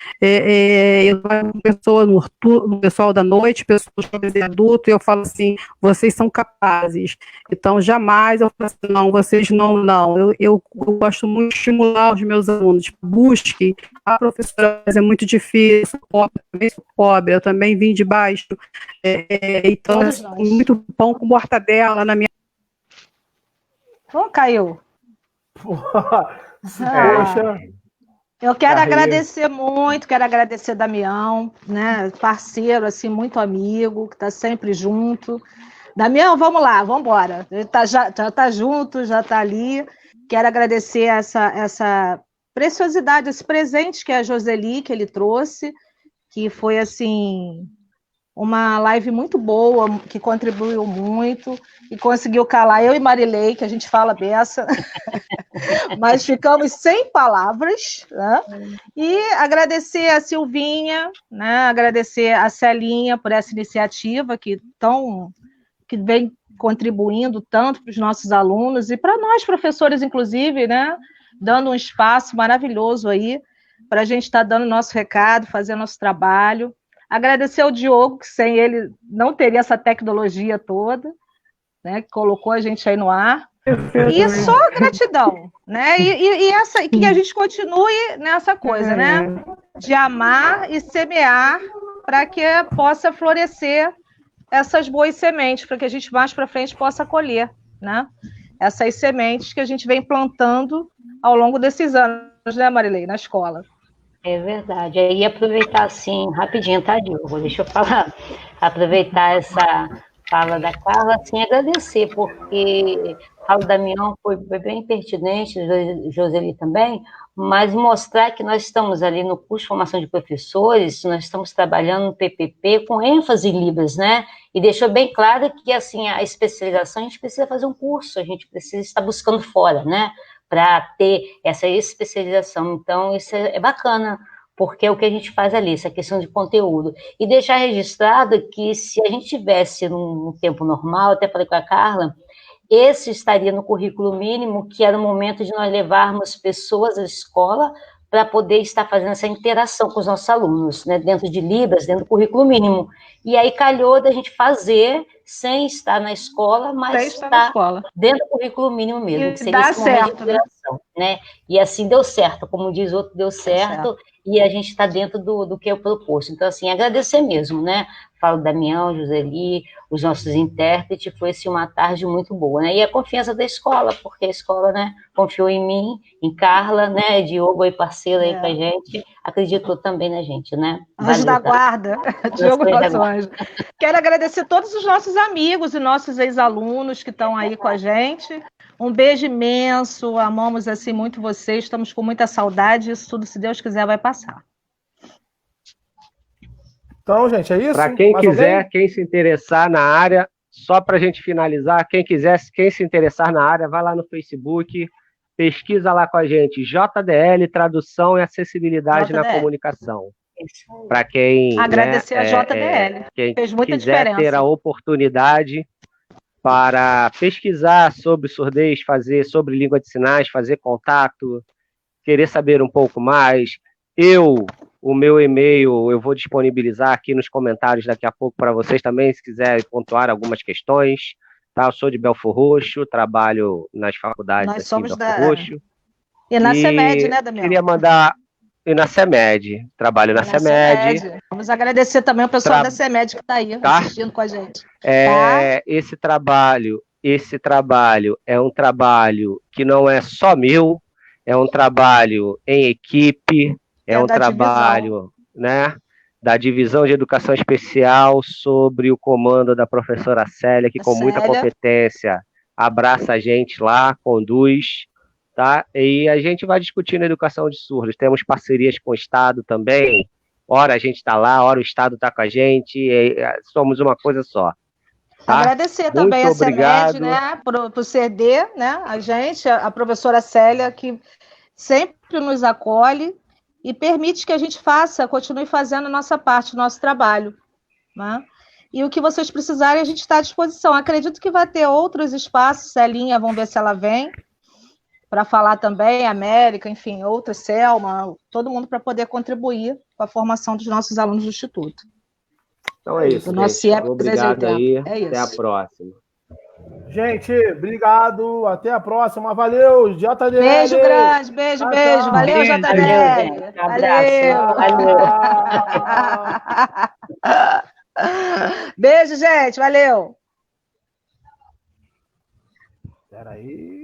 no pessoal da noite, pessoas adultos, e eu falo assim, vocês são capazes. Então, jamais eu falo assim, não, vocês não. Eu gosto muito de estimular os meus alunos, busque. A professora, mas é muito difícil, sou pobre, eu também vim de baixo, então, muito pão com mortadela na minha... Caiu. Poxa. Eu quero agradecer muito, quero agradecer Damião, né, parceiro, assim, muito amigo, que está sempre junto. Damião, vamos lá, vamos embora. Ele já está junto, já está ali. Quero agradecer essa preciosidade, esse presente que é a Joseli, que ele trouxe, que foi, assim, uma live muito boa, que contribuiu muito e conseguiu calar eu e Marilei, que a gente fala beça, mas ficamos sem palavras, né? E agradecer a Silvinha, né? Agradecer a Celinha por essa iniciativa que vem contribuindo tanto para os nossos alunos e para nós, professores, inclusive, né? Dando um espaço maravilhoso aí para a gente estar dando nosso recado, fazendo nosso trabalho. Agradecer ao Diogo, que sem ele não teria essa tecnologia toda, né, que colocou a gente aí no ar. E só gratidão, né? E que a gente continue nessa coisa, né? De amar e semear para que possa florescer essas boas sementes, para que a gente mais para frente possa colher, né? Essas sementes que a gente vem plantando ao longo desses anos, né, Marilei, na escola. É verdade. Aí aproveitar assim, rapidinho, tá, Diogo? Deixa eu falar. Aproveitar essa fala da Carla, assim, agradecer, porque a fala da Damião foi bem pertinente, Joseli também, mas mostrar que nós estamos ali no curso de formação de professores, nós estamos trabalhando no PPP com ênfase em Libras, né? E deixou bem claro que, assim, a especialização, a gente precisa fazer um curso, a gente precisa estar buscando fora, né? Para ter essa especialização. Então, isso é bacana, porque é o que a gente faz ali, essa questão de conteúdo. E deixar registrado que se a gente tivesse num tempo normal, até falei com a Carla, esse estaria no currículo mínimo, que era o momento de nós levarmos pessoas à escola para poder estar fazendo essa interação com os nossos alunos, né, dentro de Libras, dentro do currículo mínimo. E aí calhou da gente fazer sem estar na escola, mas estar dentro do currículo mínimo mesmo, que seria esse momento de interação, né? E assim deu certo, como diz outro, deu certo, e a gente está dentro do que é o proposto. Então, assim, agradecer mesmo, né? Falo Damião, Joseli, os nossos intérpretes, foi assim, uma tarde muito boa, né? E a confiança da escola, porque a escola, né, confiou em mim, em Carla, né, Diogo aí, parceiro aí com a gente, acreditou também na gente, né? Anjo da guarda, Diogo nosso anjo. Quero agradecer todos os nossos amigos e nossos ex-alunos que estão aí com a gente. Um beijo imenso, amamos assim muito vocês, estamos com muita saudade, isso tudo, se Deus quiser, vai passar. Então, gente, é isso? Para quem quiser, quem se interessar na área, só para a gente finalizar, quem se interessar na área, vai lá no Facebook, pesquisa lá com a gente, JDL, Tradução e Acessibilidade na Comunicação. Para quem agradecer a JDL, quem fez muita quiser diferença. ter a oportunidade para pesquisar sobre surdez, fazer sobre língua de sinais, fazer contato, querer saber um pouco mais. Eu O meu e-mail eu vou disponibilizar aqui nos comentários daqui a pouco para vocês também, se quiserem pontuar algumas questões. Tá? Eu sou de Belfor Roxo, trabalho nas faculdades Nós aqui somos em Belfor Roxo. E na CEMED, né, Damião? Queria mandar... E na CEMED, trabalho na CEMED. Vamos agradecer também o pessoal da CEMED que está aí assistindo com a gente. Esse trabalho é um trabalho que não é só meu, é um trabalho em equipe, é um trabalho, né, da Divisão de Educação Especial, sob o comando da professora Célia, que com muita competência abraça a gente lá, conduz, tá? E a gente vai discutindo a educação de surdos. Temos parcerias com o Estado também. Ora a gente está lá, ora o Estado está com a gente, somos uma coisa só. Tá? Agradecer também a CEMED, né, por ceder, né, a gente, a professora Célia, que sempre nos acolhe e permite que a gente continue fazendo a nossa parte, o nosso trabalho. Né? E o que vocês precisarem, a gente está à disposição. Acredito que vai ter outros espaços, Celinha, vamos ver se ela vem, para falar também, América, enfim, outras, Selma, todo mundo para poder contribuir com a formação dos nossos alunos do Instituto. Então é isso, gente. Obrigado aí, até a próxima. Gente, obrigado, até a próxima, valeu, JDL. Beijo grande, beijo, valeu, JDL. Valeu. Beijo, gente, valeu. Espera aí.